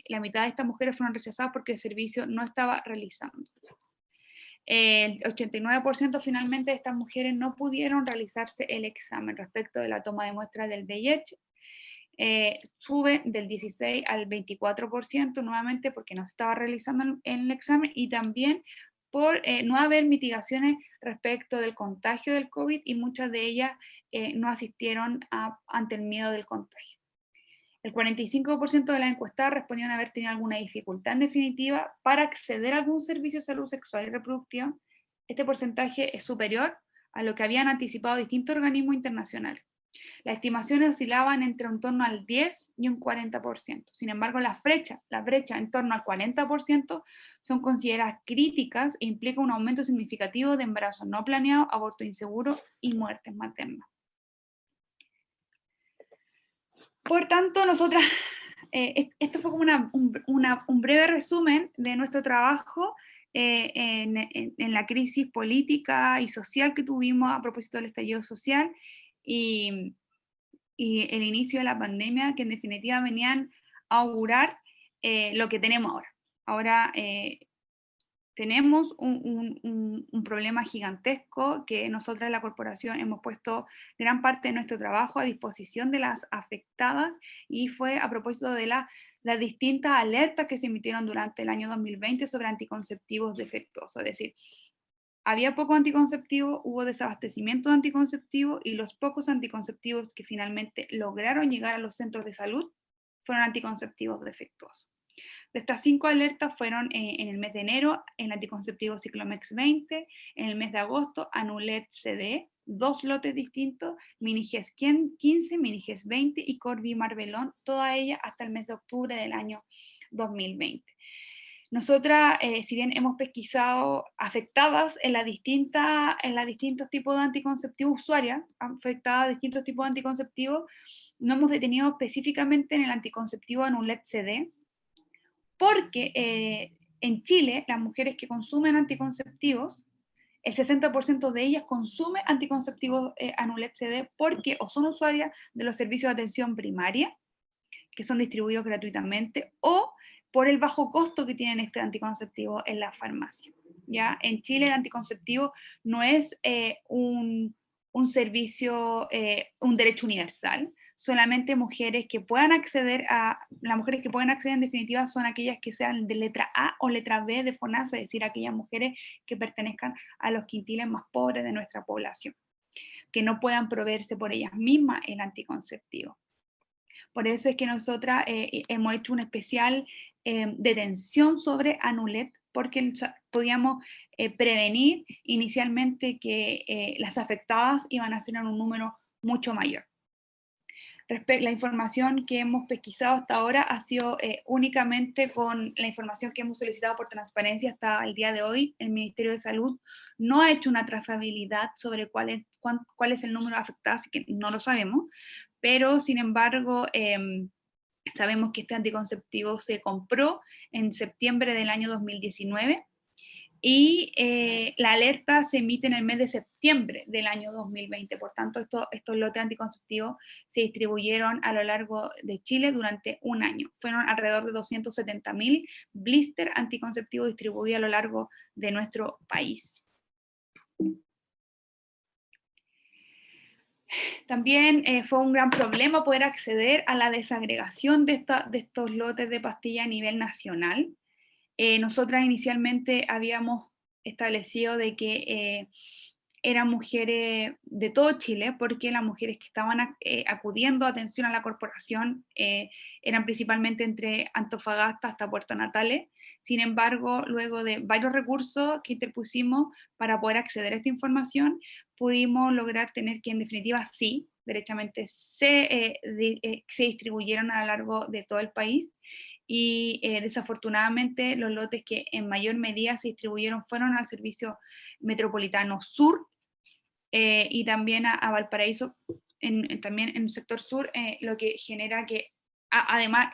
La mitad de estas mujeres fueron rechazadas porque el servicio no estaba realizando. El 89% finalmente de estas mujeres no pudieron realizarse el examen. Respecto de la toma de muestras del VIH, sube del 16 al 24% nuevamente porque no se estaba realizando el examen, y también por no haber mitigaciones respecto del contagio del COVID, y muchas de ellas no asistieron ante el miedo del contagio. El 45% de las encuestadas respondieron haber tenido alguna dificultad en definitiva para acceder a algún servicio de salud sexual y reproductiva. Este porcentaje es superior a lo que habían anticipado distintos organismos internacionales. Las estimaciones oscilaban entre un torno al 10 y un 40%. Sin embargo, la brecha en torno al 40% son consideradas críticas e implica un aumento significativo de embarazos no planeados, aborto inseguro y muertes maternas. Por tanto, nosotras, esto fue como un breve resumen de nuestro trabajo en la crisis política y social que tuvimos a propósito del estallido social y el inicio de la pandemia, que en definitiva venían a augurar lo que tenemos ahora. Ahora tenemos un problema gigantesco que nosotras en la corporación hemos puesto gran parte de nuestro trabajo a disposición de las afectadas, y fue a propósito de las distintas alertas que se emitieron durante el año 2020 sobre anticonceptivos defectuosos. Es decir, había poco anticonceptivo, hubo desabastecimiento de anticonceptivo, y los pocos anticonceptivos que finalmente lograron llegar a los centros de salud fueron anticonceptivos defectuosos. De estas 5 alertas fueron en el mes de enero el anticonceptivo Ciclomex 20, en el mes de agosto Anulet CD, 2 lotes distintos, Miniges 15, Miniges 20 y Corby Marbelón, toda ella hasta el mes de octubre del año 2020. Nosotras, si bien hemos pesquisado afectadas en las distintos tipos de anticonceptivos usuarias, afectadas a distintos tipos de anticonceptivos, no hemos detenido específicamente en el anticonceptivo Anulet CD, porque en Chile las mujeres que consumen anticonceptivos, el 60% de ellas consume anticonceptivos Anulet CD porque o son usuarias de los servicios de atención primaria, que son distribuidos gratuitamente, o por el bajo costo que tienen este anticonceptivo en la farmacia. ¿Ya? En Chile el anticonceptivo no es un servicio, un derecho universal. Solamente mujeres que puedan acceder las mujeres que pueden acceder en definitiva son aquellas que sean de letra A o letra B de FONASA, es decir, aquellas mujeres que pertenezcan a los quintiles más pobres de nuestra población, que no puedan proveerse por ellas mismas el anticonceptivo. Por eso es que nosotras hemos hecho una especial detención sobre Anulet, porque podíamos prevenir inicialmente que las afectadas iban a ser en un número mucho mayor. La información que hemos pesquisado hasta ahora ha sido únicamente con la información que hemos solicitado por transparencia hasta el día de hoy. El Ministerio de Salud no ha hecho una trazabilidad sobre cuál es el número de afectados, así que no lo sabemos, pero sin embargo sabemos que este anticonceptivo se compró en septiembre del año 2019 y la alerta se emite en el mes de septiembre del año 2020. Por tanto, estos lotes anticonceptivos se distribuyeron a lo largo de Chile durante un año. Fueron alrededor de 270.000 blister anticonceptivos distribuidos a lo largo de nuestro país. También fue un gran problema poder acceder a la desagregación de estos lotes de pastilla a nivel nacional. Nosotras inicialmente habíamos establecido de que eran mujeres de todo Chile, porque las mujeres que estaban acudiendo a atención a la corporación eran principalmente entre Antofagasta hasta Puerto Natales. Sin embargo, luego de varios recursos que interpusimos para poder acceder a esta información, pudimos lograr tener que en definitiva sí, derechamente se distribuyeron a lo largo de todo el país. Y desafortunadamente los lotes que en mayor medida se distribuyeron fueron al servicio metropolitano sur y también a Valparaíso, también en el sector sur, lo que genera que además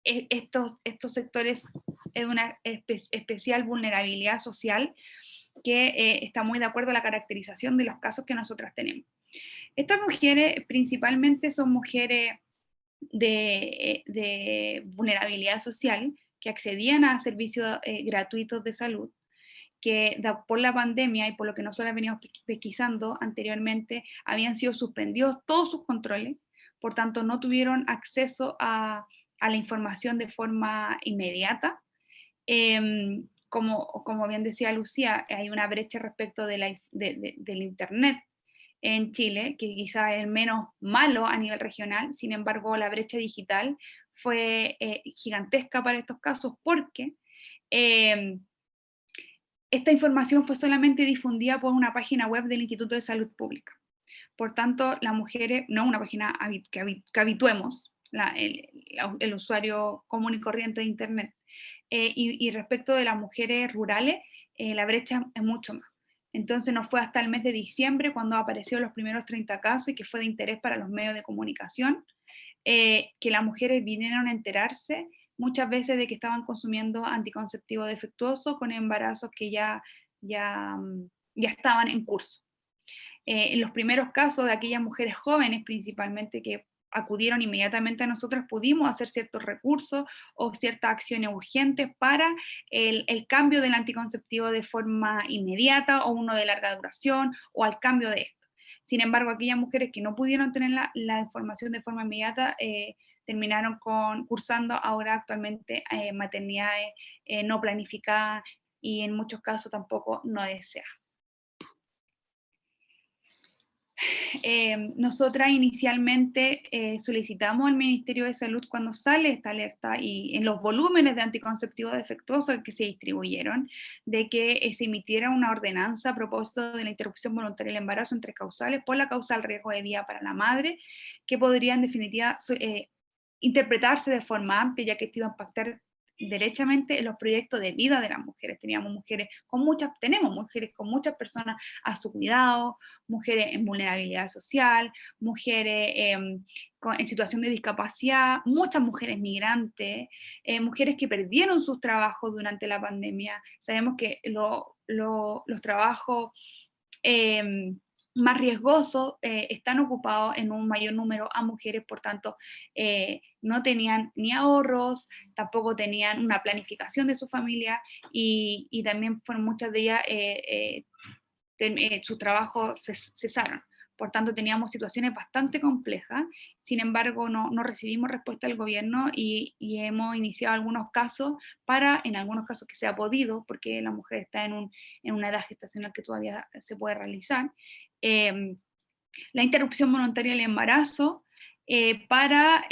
estos sectores es una especial vulnerabilidad social que está muy de acuerdo a la caracterización de los casos que nosotras tenemos. Estas mujeres principalmente son mujeres de vulnerabilidad social que accedían a servicios gratuitos de salud, que por la pandemia y por lo que nosotros veníamos pesquisando anteriormente, habían sido suspendidos todos sus controles, por tanto no tuvieron acceso a la información de forma inmediata. Como bien decía Lucía, hay una brecha respecto del Internet en Chile, que quizá es menos malo a nivel regional. Sin embargo, la brecha digital fue gigantesca para estos casos porque esta información fue solamente difundida por una página web del Instituto de Salud Pública. Por tanto, las mujeres, no una página que habituemos el usuario común y corriente de Internet. Y respecto de las mujeres rurales, la brecha es mucho más. Entonces no fue hasta el mes de diciembre cuando aparecieron los primeros 30 casos y que fue de interés para los medios de comunicación, que las mujeres vinieron a enterarse muchas veces de que estaban consumiendo anticonceptivo defectuoso con embarazos que ya estaban en curso. En los primeros casos de aquellas mujeres jóvenes principalmente que acudieron inmediatamente a nosotros, pudimos hacer ciertos recursos o ciertas acciones urgentes para el cambio del anticonceptivo de forma inmediata o uno de larga duración o al cambio de esto. Sin embargo, aquellas mujeres que no pudieron tener la información de forma inmediata terminaron cursando ahora actualmente maternidades no planificadas y en muchos casos tampoco no deseadas. Nosotras inicialmente solicitamos al Ministerio de Salud cuando sale esta alerta y en los volúmenes de anticonceptivos defectuosos que se distribuyeron, de que se emitiera una ordenanza a propósito de la interrupción voluntaria del embarazo entre causales por la causal riesgo de vida para la madre, que podría en definitiva interpretarse de forma amplia, ya que esto iba a impactar derechamente en los proyectos de vida de las mujeres. Tenemos mujeres con muchas personas a su cuidado, mujeres en vulnerabilidad social, mujeres en situación de discapacidad, muchas mujeres migrantes, mujeres que perdieron sus trabajos durante la pandemia. Sabemos que los trabajos más riesgosos están ocupados en un mayor número a mujeres, por tanto no tenían ni ahorros, tampoco tenían una planificación de su familia y también fueron muchas de ellas, sus trabajos cesaron. Por tanto teníamos situaciones bastante complejas. Sin embargo no recibimos respuesta del gobierno y hemos iniciado algunos casos en algunos casos que se ha podido, porque la mujer está en una edad gestacional que todavía se puede realizar, la interrupción voluntaria del embarazo para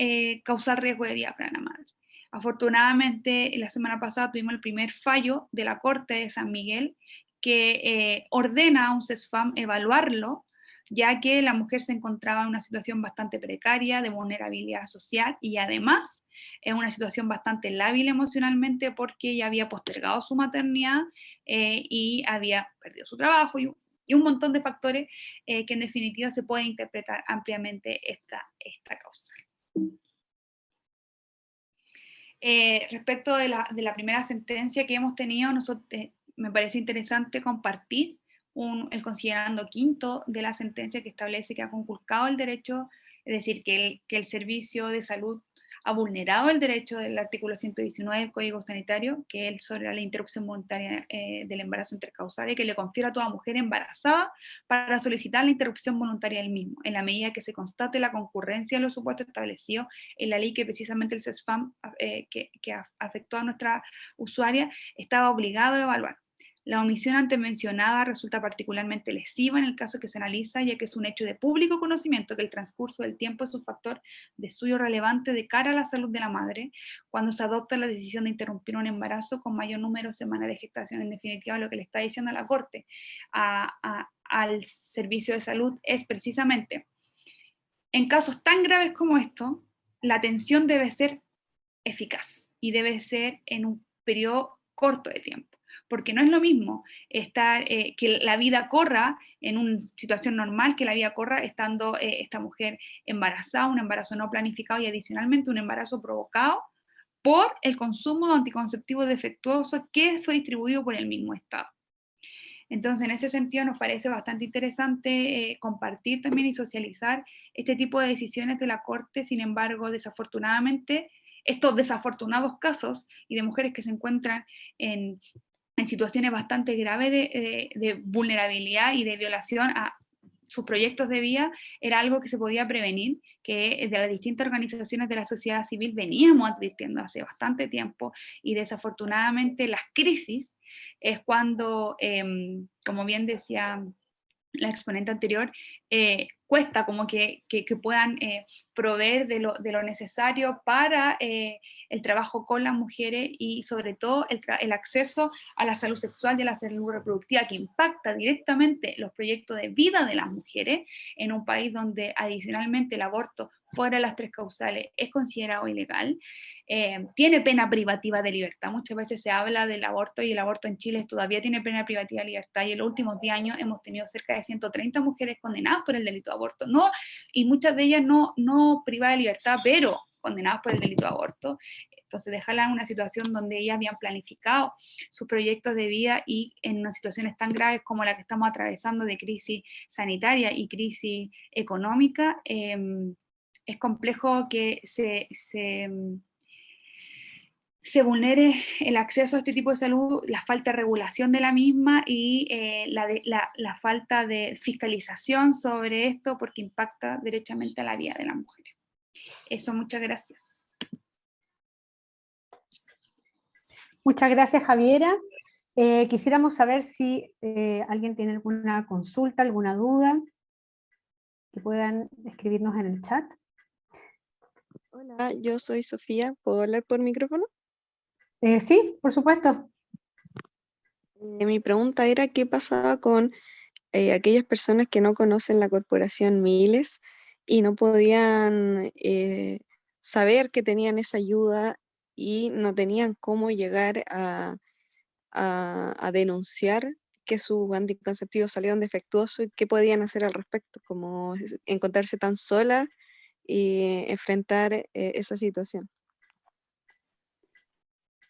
causar riesgo de vida para la madre. Afortunadamente, la semana pasada tuvimos el primer fallo de la Corte de San Miguel que ordena a un CESFAM evaluarlo ya que la mujer se encontraba en una situación bastante precaria, de vulnerabilidad social, y además en una situación bastante lábil emocionalmente porque ella había postergado su maternidad y había perdido su trabajo y un montón de factores que en definitiva se puede interpretar ampliamente esta causa. Respecto de la primera sentencia que hemos tenido, me parece interesante compartir el considerando quinto de la sentencia que establece que ha conculcado el derecho, es decir, que el servicio de salud ha vulnerado el derecho del artículo 119 del Código Sanitario, que es sobre la interrupción voluntaria del embarazo intercausal, y que le confiere a toda mujer embarazada para solicitar la interrupción voluntaria del mismo, en la medida que se constate la concurrencia de los supuestos establecidos en la ley que precisamente el CESFAM, que afectó a nuestra usuaria, estaba obligado a evaluar. La omisión antes mencionada resulta particularmente lesiva en el caso que se analiza, ya que es un hecho de público conocimiento que el transcurso del tiempo es un factor de estudio relevante de cara a la salud de la madre, cuando se adopta la decisión de interrumpir un embarazo con mayor número de semanas de gestación. En definitiva, lo que le está diciendo a la Corte, al servicio de salud, es precisamente, en casos tan graves como esto, la atención debe ser eficaz y debe ser en un periodo corto de tiempo. Porque no es lo mismo que la vida corra en una situación normal, que la vida corra estando esta mujer embarazada, un embarazo no planificado y adicionalmente un embarazo provocado por el consumo de anticonceptivos defectuosos que fue distribuido por el mismo Estado. Entonces, en ese sentido, nos parece bastante interesante compartir también y socializar este tipo de decisiones de la Corte. Sin embargo, desafortunadamente, estos desafortunados casos y de mujeres que se encuentran en situaciones bastante graves de vulnerabilidad y de violación a sus proyectos de vida, era algo que se podía prevenir, que de las distintas organizaciones de la sociedad civil veníamos advirtiendo hace bastante tiempo, y desafortunadamente las crisis es cuando, como bien decía la exponente anterior, cuesta como que puedan proveer de lo necesario para el trabajo con las mujeres y sobre todo el acceso a la salud sexual y a la salud reproductiva, que impacta directamente los proyectos de vida de las mujeres en un país donde adicionalmente el aborto fuera de las 3 causales es considerado ilegal. Tiene pena privativa de libertad. Muchas veces se habla del aborto y el aborto en Chile todavía tiene pena privativa de libertad, y en los últimos 10 años hemos tenido cerca de 130 mujeres condenadas por el delito de aborto, ¿no? Y muchas de ellas no privadas de libertad, pero condenadas por el delito de aborto. Entonces, dejarla en una situación donde ellas habían planificado sus proyectos de vida y en unas situaciones tan graves como la que estamos atravesando de crisis sanitaria y crisis económica, es complejo que se vulnere el acceso a este tipo de salud, la falta de regulación de la misma y la falta de fiscalización sobre esto, porque impacta derechamente a la vida de las mujeres. Eso, muchas gracias. Muchas gracias, Javiera. Quisiéramos saber si alguien tiene alguna consulta, alguna duda, que puedan escribirnos en el chat. Hola, yo soy Sofía. ¿Puedo hablar por micrófono? Sí, por supuesto. Mi pregunta era qué pasaba con aquellas personas que no conocen la corporación Miles y no podían saber que tenían esa ayuda y no tenían cómo llegar a denunciar que sus anticonceptivos salieron defectuosos y qué podían hacer al respecto, como encontrarse tan solas y enfrentar esa situación.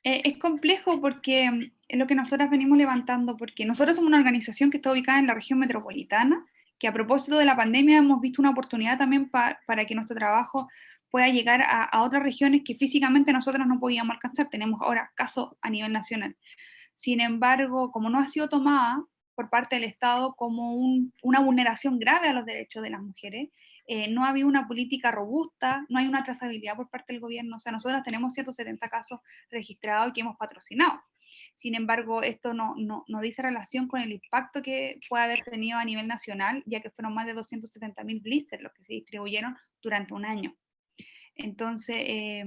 Es complejo porque es lo que nosotras venimos levantando, porque nosotros somos una organización que está ubicada en la región metropolitana, que a propósito de la pandemia hemos visto una oportunidad también para que nuestro trabajo pueda llegar a otras regiones que físicamente nosotros no podíamos alcanzar. Tenemos ahora casos a nivel nacional. Sin embargo, como no ha sido tomada por parte del Estado como una vulneración grave a los derechos de las mujeres, no ha habido una política robusta, no hay una trazabilidad por parte del gobierno. O sea, nosotros tenemos 170 casos registrados y que hemos patrocinado. Sin embargo, esto no dice relación con el impacto que puede haber tenido a nivel nacional, ya que fueron más de 270.000 blisters los que se distribuyeron durante un año. Entonces,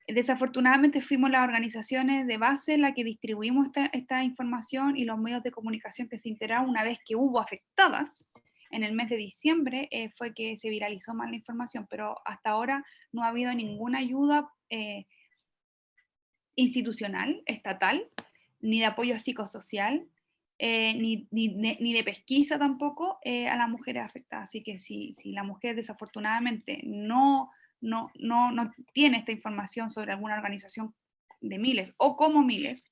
desafortunadamente fuimos las organizaciones de base las que distribuimos esta información y los medios de comunicación que se enteraron una vez que hubo afectadas en el mes de diciembre fue que se viralizó más la información, pero hasta ahora no ha habido ninguna ayuda institucional, estatal, ni de apoyo psicosocial, ni de pesquisa tampoco a las mujeres afectadas. Así que si la mujer desafortunadamente no tiene esta información sobre alguna organización de Miles o como Miles,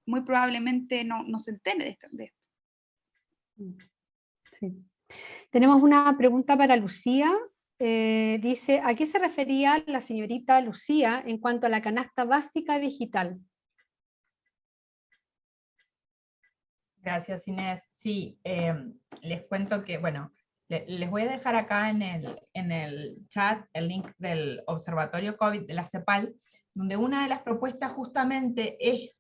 muy probablemente no se entere de esto. Sí. Tenemos una pregunta para Lucía. Dice, ¿a qué se refería la señorita Lucía en cuanto a la canasta básica digital? Gracias, Inés. Sí, les cuento que, bueno, les voy a dejar acá en el chat el link del Observatorio COVID de la CEPAL, donde una de las propuestas justamente es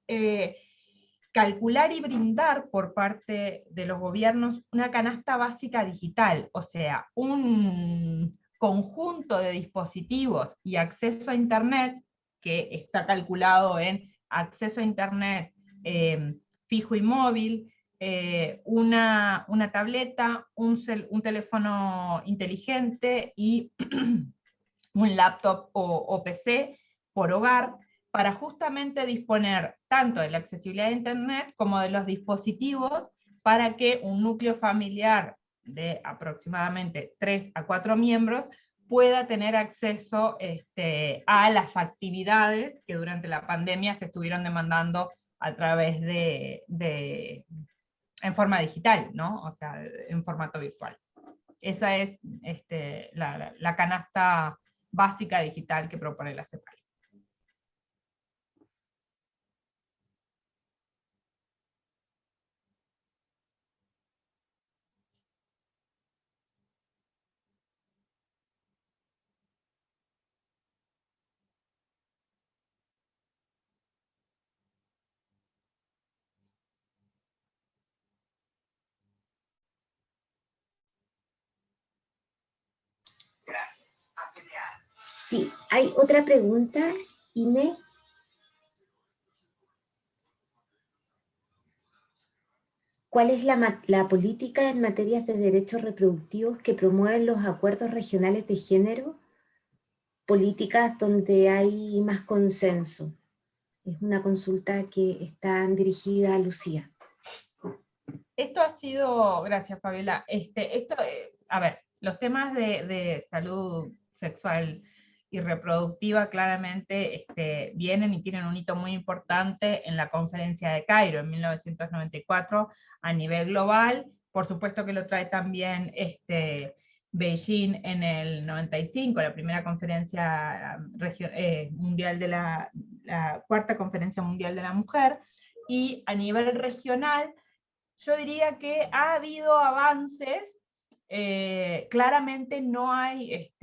calcular y brindar por parte de los gobiernos una canasta básica digital, o sea, un conjunto de dispositivos y acceso a Internet que está calculado en acceso a Internet fijo y móvil, una tableta, un teléfono inteligente y un laptop o PC por hogar, para justamente disponer tanto de la accesibilidad a Internet como de los dispositivos para que un núcleo familiar de aproximadamente 3 a 4 miembros pueda tener acceso a las actividades que durante la pandemia se estuvieron demandando a través en forma digital, ¿no? O sea, en formato virtual. Esa es la canasta básica digital que propone la CEPAL. Sí, hay otra pregunta, Inés. ¿Cuál es la política en materias de derechos reproductivos que promueven los acuerdos regionales de género? Políticas donde hay más consenso. Es una consulta que está dirigida a Lucía. Esto ha sido, gracias Fabiola, a ver, los temas de salud sexual y reproductiva claramente vienen y tienen un hito muy importante en la conferencia de Cairo en 1994 a nivel global. Por supuesto que lo trae también Beijing en el 95, la primera conferencia mundial de la cuarta conferencia mundial de la mujer, y a nivel regional yo diría que ha habido avances. Claramente no hay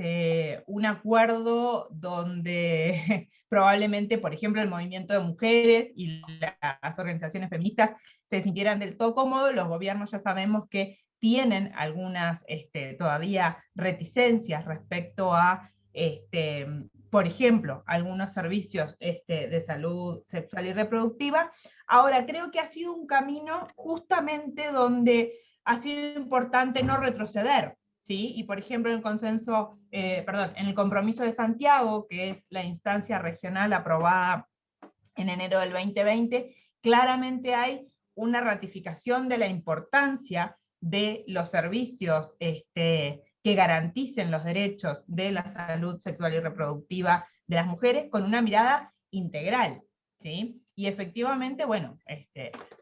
un acuerdo donde probablemente, por ejemplo, el movimiento de mujeres y las organizaciones feministas se sintieran del todo cómodos. Los gobiernos ya sabemos que tienen algunas todavía reticencias respecto a, por ejemplo, algunos servicios de salud sexual y reproductiva. Ahora, creo que ha sido un camino justamente donde ha sido importante no retroceder, ¿sí? Y por ejemplo, en el compromiso de Santiago, que es la instancia regional aprobada en enero del 2020, claramente hay una ratificación de la importancia de los servicios que garanticen los derechos de la salud sexual y reproductiva de las mujeres con una mirada integral, ¿sí? Y efectivamente, bueno,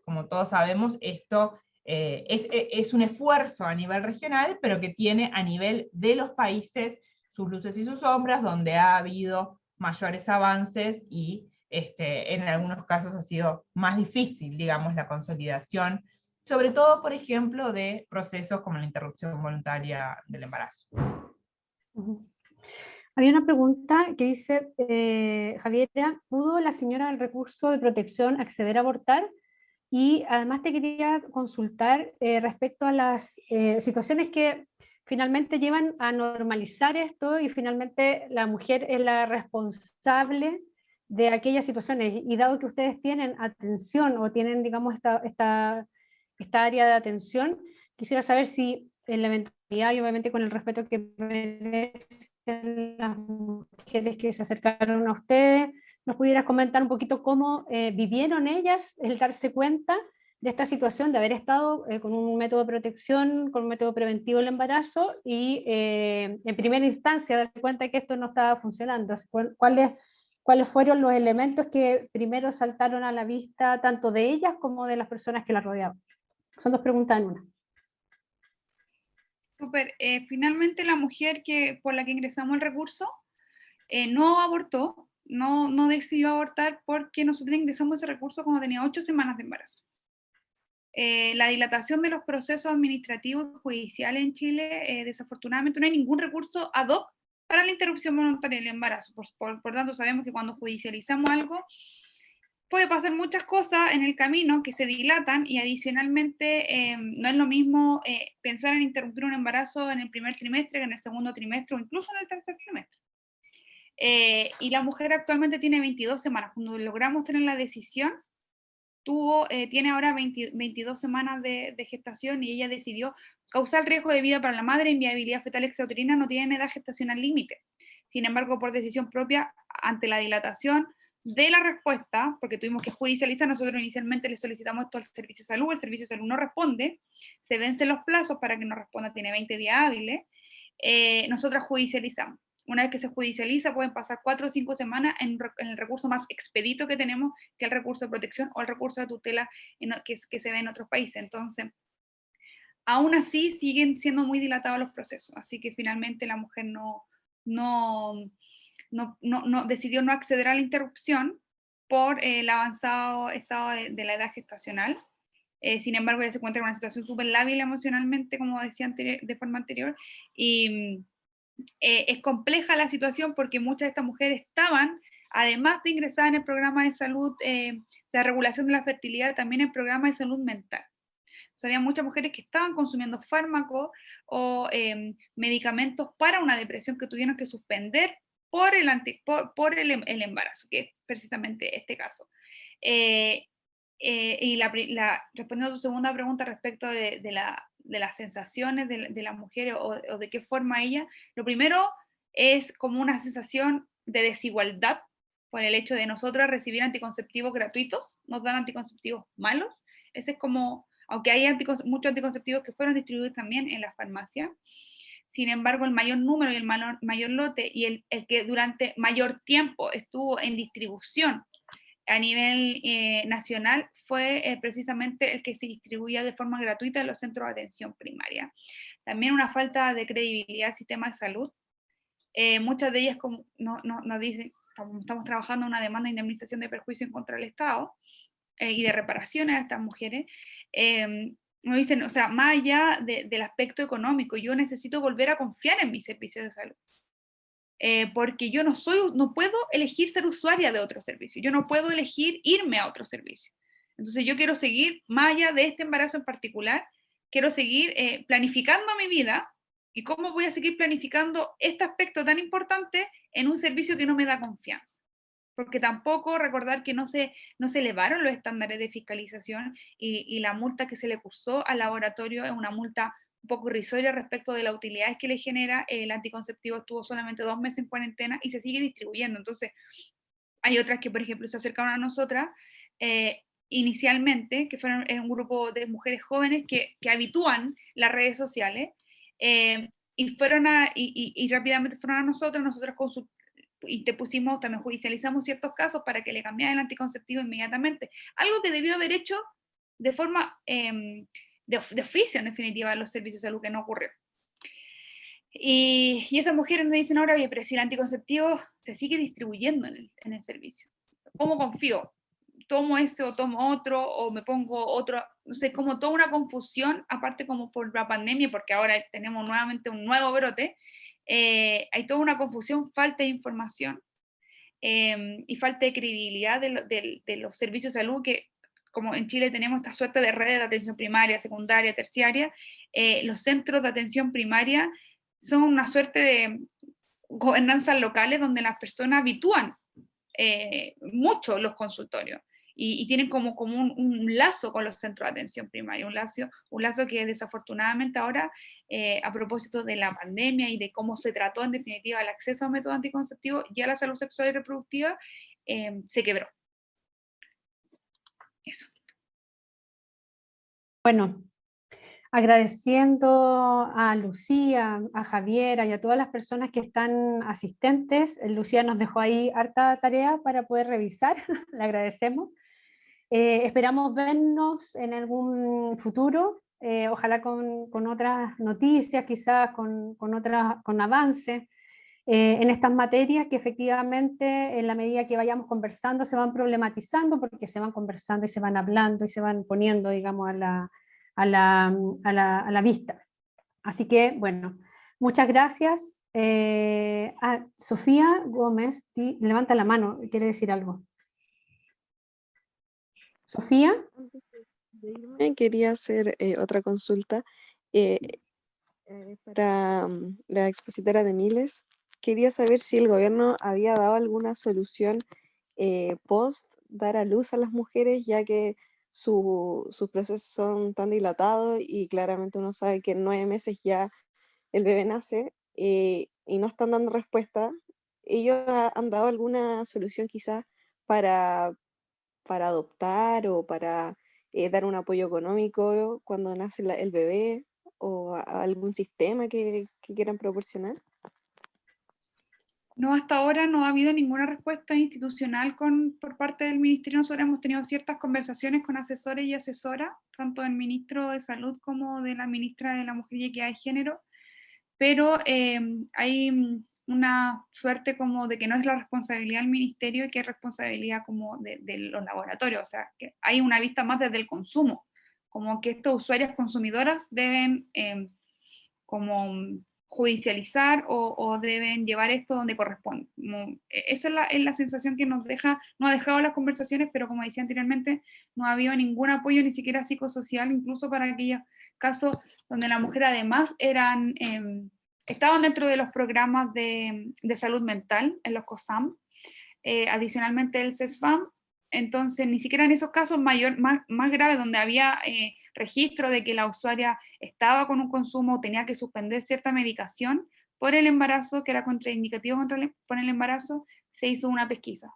como todos sabemos, esto es un esfuerzo a nivel regional, pero que tiene a nivel de los países sus luces y sus sombras, donde ha habido mayores avances y en algunos casos ha sido más difícil, digamos, la consolidación, sobre todo, por ejemplo, de procesos como la interrupción voluntaria del embarazo. Había una pregunta que dice, Javiera, ¿pudo la señora del recurso de protección acceder a abortar? Y además te quería consultar respecto a las situaciones que finalmente llevan a normalizar esto y finalmente la mujer es la responsable de aquellas situaciones. Y dado que ustedes tienen atención o tienen, digamos, esta área de atención, Quisiera saber si en la eventualidad, y obviamente con el respeto que merecen las mujeres que se acercaron a ustedes, nos pudieras comentar un poquito cómo vivieron ellas el darse cuenta de esta situación, de haber estado con un método de protección, con un método preventivo del embarazo, y en primera instancia darse cuenta de que esto no estaba funcionando. ¿Cuáles fueron los elementos que primero saltaron a la vista, tanto de ellas como de las personas que las rodeaban? Son dos preguntas en una. Súper. Finalmente la mujer por la que ingresamos el recurso no abortó, no decidió abortar porque nosotros ingresamos ese recurso cuando tenía 8 semanas de embarazo. La dilatación de los procesos administrativos y judiciales en Chile, desafortunadamente no hay ningún recurso ad hoc para la interrupción voluntaria del embarazo. Por tanto, sabemos que cuando judicializamos algo, puede pasar muchas cosas en el camino que se dilatan, y adicionalmente no es lo mismo pensar en interrumpir un embarazo en el primer trimestre que en el segundo trimestre o incluso en el tercer trimestre. Y la mujer actualmente tiene 22 semanas. Cuando logramos tener la decisión, tiene ahora 22 semanas de gestación, y ella decidió causar riesgo de vida para la madre. Inviabilidad fetal extrauterina no tiene edad gestacional límite. Sin embargo, por decisión propia, ante la dilatación de la respuesta, porque tuvimos que judicializar, nosotros inicialmente le solicitamos esto al Servicio de Salud, el Servicio de Salud no responde, se vencen los plazos para que nos responda, tiene 20 días hábiles, nosotras judicializamos. Una vez que se judicializa, pueden pasar 4 o 5 semanas en el recurso más expedito que tenemos, que es el recurso de protección o el recurso de tutela que se ve en otros países. Entonces, aún así, siguen siendo muy dilatados los procesos, así que finalmente la mujer decidió no acceder a la interrupción por el avanzado estado de la edad gestacional. Sin embargo, ella se encuentra en una situación súper lábil emocionalmente, como decía de forma anterior, y es compleja la situación porque muchas de estas mujeres estaban, además de ingresar en el programa de salud, de regulación de la fertilidad, también en el programa de salud mental. O sea, había muchas mujeres que estaban consumiendo fármacos o medicamentos para una depresión que tuvieron que suspender por el embarazo, que es precisamente este caso. Y respondiendo a tu segunda pregunta respecto de las sensaciones de la mujer o de qué forma ella, lo primero es como una sensación de desigualdad por el hecho de nosotros recibir anticonceptivos gratuitos, nos dan anticonceptivos malos. Ese es como, aunque hay muchos anticonceptivos que fueron distribuidos también en la farmacia, sin embargo el mayor número y el mayor lote y el que durante mayor tiempo estuvo en distribución a nivel nacional fue precisamente el que se distribuía de forma gratuita en los centros de atención primaria. También una falta de credibilidad del sistema de salud. Muchas de ellas nos dicen, estamos trabajando en una demanda de indemnización de perjuicio en contra del Estado y de reparaciones a estas mujeres. Nos dicen, o sea, más allá del aspecto económico, yo necesito volver a confiar en mis servicios de salud. Porque yo no puedo elegir ser usuaria de otro servicio, yo no puedo elegir irme a otro servicio. Entonces yo quiero seguir, más allá de este embarazo en particular, quiero seguir planificando mi vida, y cómo voy a seguir planificando este aspecto tan importante en un servicio que no me da confianza. Porque tampoco recordar que no se elevaron los estándares de fiscalización, y la multa que se le cursó al laboratorio es una multa un poco irrisoria respecto de las utilidades que le genera. El anticonceptivo estuvo solamente 2 meses en cuarentena y se sigue distribuyendo. Entonces, hay otras que, por ejemplo, se acercaron a nosotras inicialmente, que fueron un grupo de mujeres jóvenes que habitúan las redes sociales, y rápidamente fueron a nosotros y te pusimos, también judicializamos ciertos casos para que le cambiaran el anticonceptivo inmediatamente. Algo que debió haber hecho de forma de oficio, en definitiva, a los servicios de salud, que no ocurrió. Y esas mujeres me dicen ahora, oye, pero si el anticonceptivo se sigue distribuyendo en el servicio, ¿cómo confío? ¿Tomo ese o tomo otro? ¿O me pongo otro? No sé, como toda una confusión, aparte como por la pandemia, porque ahora tenemos nuevamente un nuevo brote. Hay toda una confusión, falta de información y falta de credibilidad de los servicios de salud, que como en Chile tenemos esta suerte de redes de atención primaria, secundaria, terciaria. Los centros de atención primaria son una suerte de gobernanzas locales donde las personas habitúan mucho los consultorios, y tienen como un lazo con los centros de atención primaria, un lazo que desafortunadamente ahora, a propósito de la pandemia y de cómo se trató en definitiva el acceso a métodos anticonceptivos y a la salud sexual y reproductiva, se quebró. Eso. Bueno, agradeciendo a Lucía, a Javiera y a todas las personas que están asistentes. Lucía nos dejó ahí harta tarea para poder revisar, le agradecemos. Esperamos vernos en algún futuro, ojalá con otras noticias, quizás con avances en estas materias que efectivamente en la medida que vayamos conversando se van problematizando porque se van conversando y se van hablando y se van poniendo, digamos, a la vista. Así que, bueno, muchas gracias. Sofía Gómez, levanta la mano, quiere decir algo. Sofía. Quería hacer otra consulta para la expositora de Miles. Quería saber si el gobierno había dado alguna solución post dar a luz a las mujeres, ya que sus procesos son tan dilatados y claramente uno sabe que en 9 meses ya el bebé nace y no están dando respuesta. ¿Ellos han dado alguna solución quizás para adoptar o para dar un apoyo económico cuando nace el bebé o algún sistema que quieran proporcionar? No, hasta ahora no ha habido ninguna respuesta institucional por parte del Ministerio. Nosotros hemos tenido ciertas conversaciones con asesores y asesoras, tanto del Ministro de Salud como de la Ministra de la Mujer y Equidad de Género, pero hay una suerte como de que no es la responsabilidad del Ministerio y que es responsabilidad como de los laboratorios, o sea, que hay una vista más desde el consumo, como que estas usuarias consumidoras deben como judicializar o deben llevar esto donde corresponde. Esa es la sensación que nos ha dejado las conversaciones, pero como decía anteriormente, no ha habido ningún apoyo, ni siquiera psicosocial, incluso para aquellos casos donde la mujer además estaban dentro de los programas de salud mental, en los COSAM, adicionalmente el CESFAM. Entonces, ni siquiera en esos casos más graves, donde había registro de que la usuaria estaba con un consumo o tenía que suspender cierta medicación por el embarazo, que era contraindicativo por el embarazo, se hizo una pesquisa.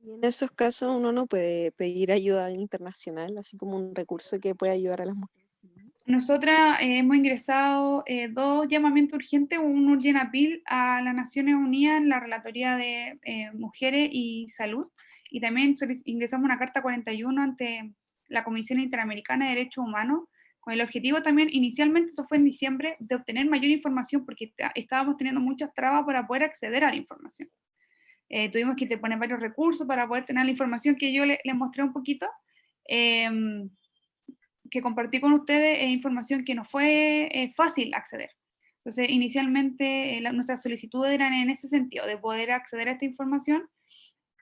Y en esos casos uno no puede pedir ayuda internacional, así como un recurso que pueda ayudar a las mujeres. Nosotras hemos ingresado 2 llamamientos urgentes, un urgent appeal a las Naciones Unidas en la Relatoría de Mujeres y Salud, y también ingresamos una carta 41 ante la Comisión Interamericana de Derechos Humanos, con el objetivo también, inicialmente, eso fue en diciembre, de obtener mayor información, porque estábamos teniendo muchas trabas para poder acceder a la información. Tuvimos que poner varios recursos para poder tener la información que yo les mostré un poquito, que compartí con ustedes, información que no fue fácil acceder. Entonces, inicialmente nuestras solicitudes eran en ese sentido, de poder acceder a esta información.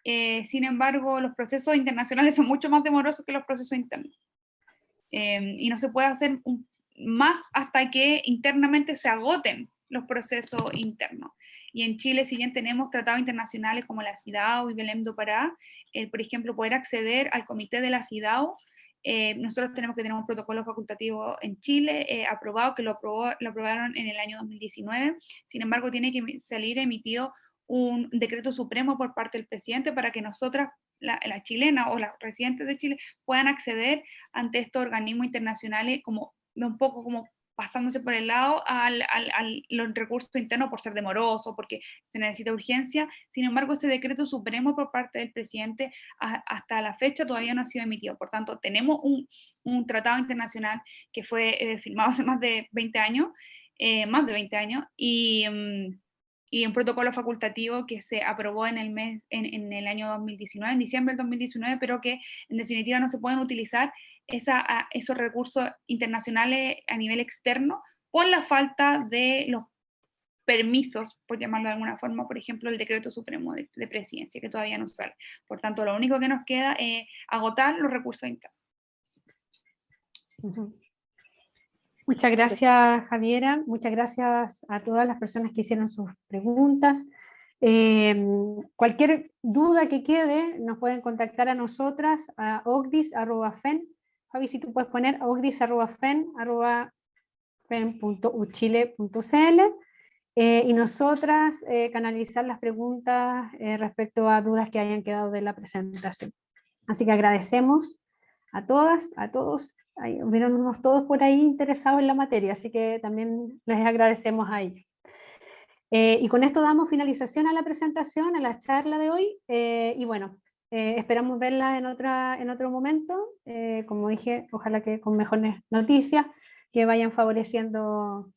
Sin embargo, los procesos internacionales son mucho más demorosos que los procesos internos. Y no se puede hacer más hasta que internamente se agoten los procesos internos. Y en Chile, si bien tenemos tratados internacionales como la CIDAO y Belém do Pará, por ejemplo, poder acceder al comité de la CIDAO, nosotros tenemos que tener un protocolo facultativo en Chile aprobado, que lo aprobaron en el año 2019. Sin embargo, tiene que salir emitido un decreto supremo por parte del presidente para que nosotras, la chilena o las residentes de Chile, puedan acceder ante estos organismos internacionales como un poco como pasándose por el lado a los recursos internos por ser demoroso, porque se necesita urgencia. Sin embargo, ese decreto supremo por parte del presidente hasta la fecha todavía no ha sido emitido. Por tanto, tenemos un tratado internacional que fue firmado hace más de 20 años, y un protocolo facultativo que se aprobó en el año 2019, en diciembre del 2019, pero que en definitiva no se pueden utilizar esos recursos internacionales a nivel externo por la falta de los permisos, por llamarlo de alguna forma, por ejemplo, el decreto supremo de presidencia, que todavía no sale. Por tanto, lo único que nos queda es agotar los recursos internos. Muchas gracias, Javiera. Muchas gracias a todas las personas que hicieron sus preguntas. Cualquier duda que quede, nos pueden contactar a nosotras, a ogdis@fen. Javi, si tú puedes poner ogdis@fen.uchile.cl, y nosotras canalizar las preguntas respecto a dudas que hayan quedado de la presentación. Así que agradecemos a todas, a todos. Vieron unos todos por ahí interesados en la materia, así que también les agradecemos a ellos. Y con esto damos finalización a la presentación, a la charla de hoy, y bueno, esperamos verla en otro momento, como dije, ojalá que con mejores noticias que vayan favoreciendo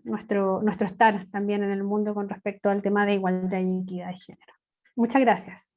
nuestro estar también en el mundo con respecto al tema de igualdad y equidad de género. Muchas gracias.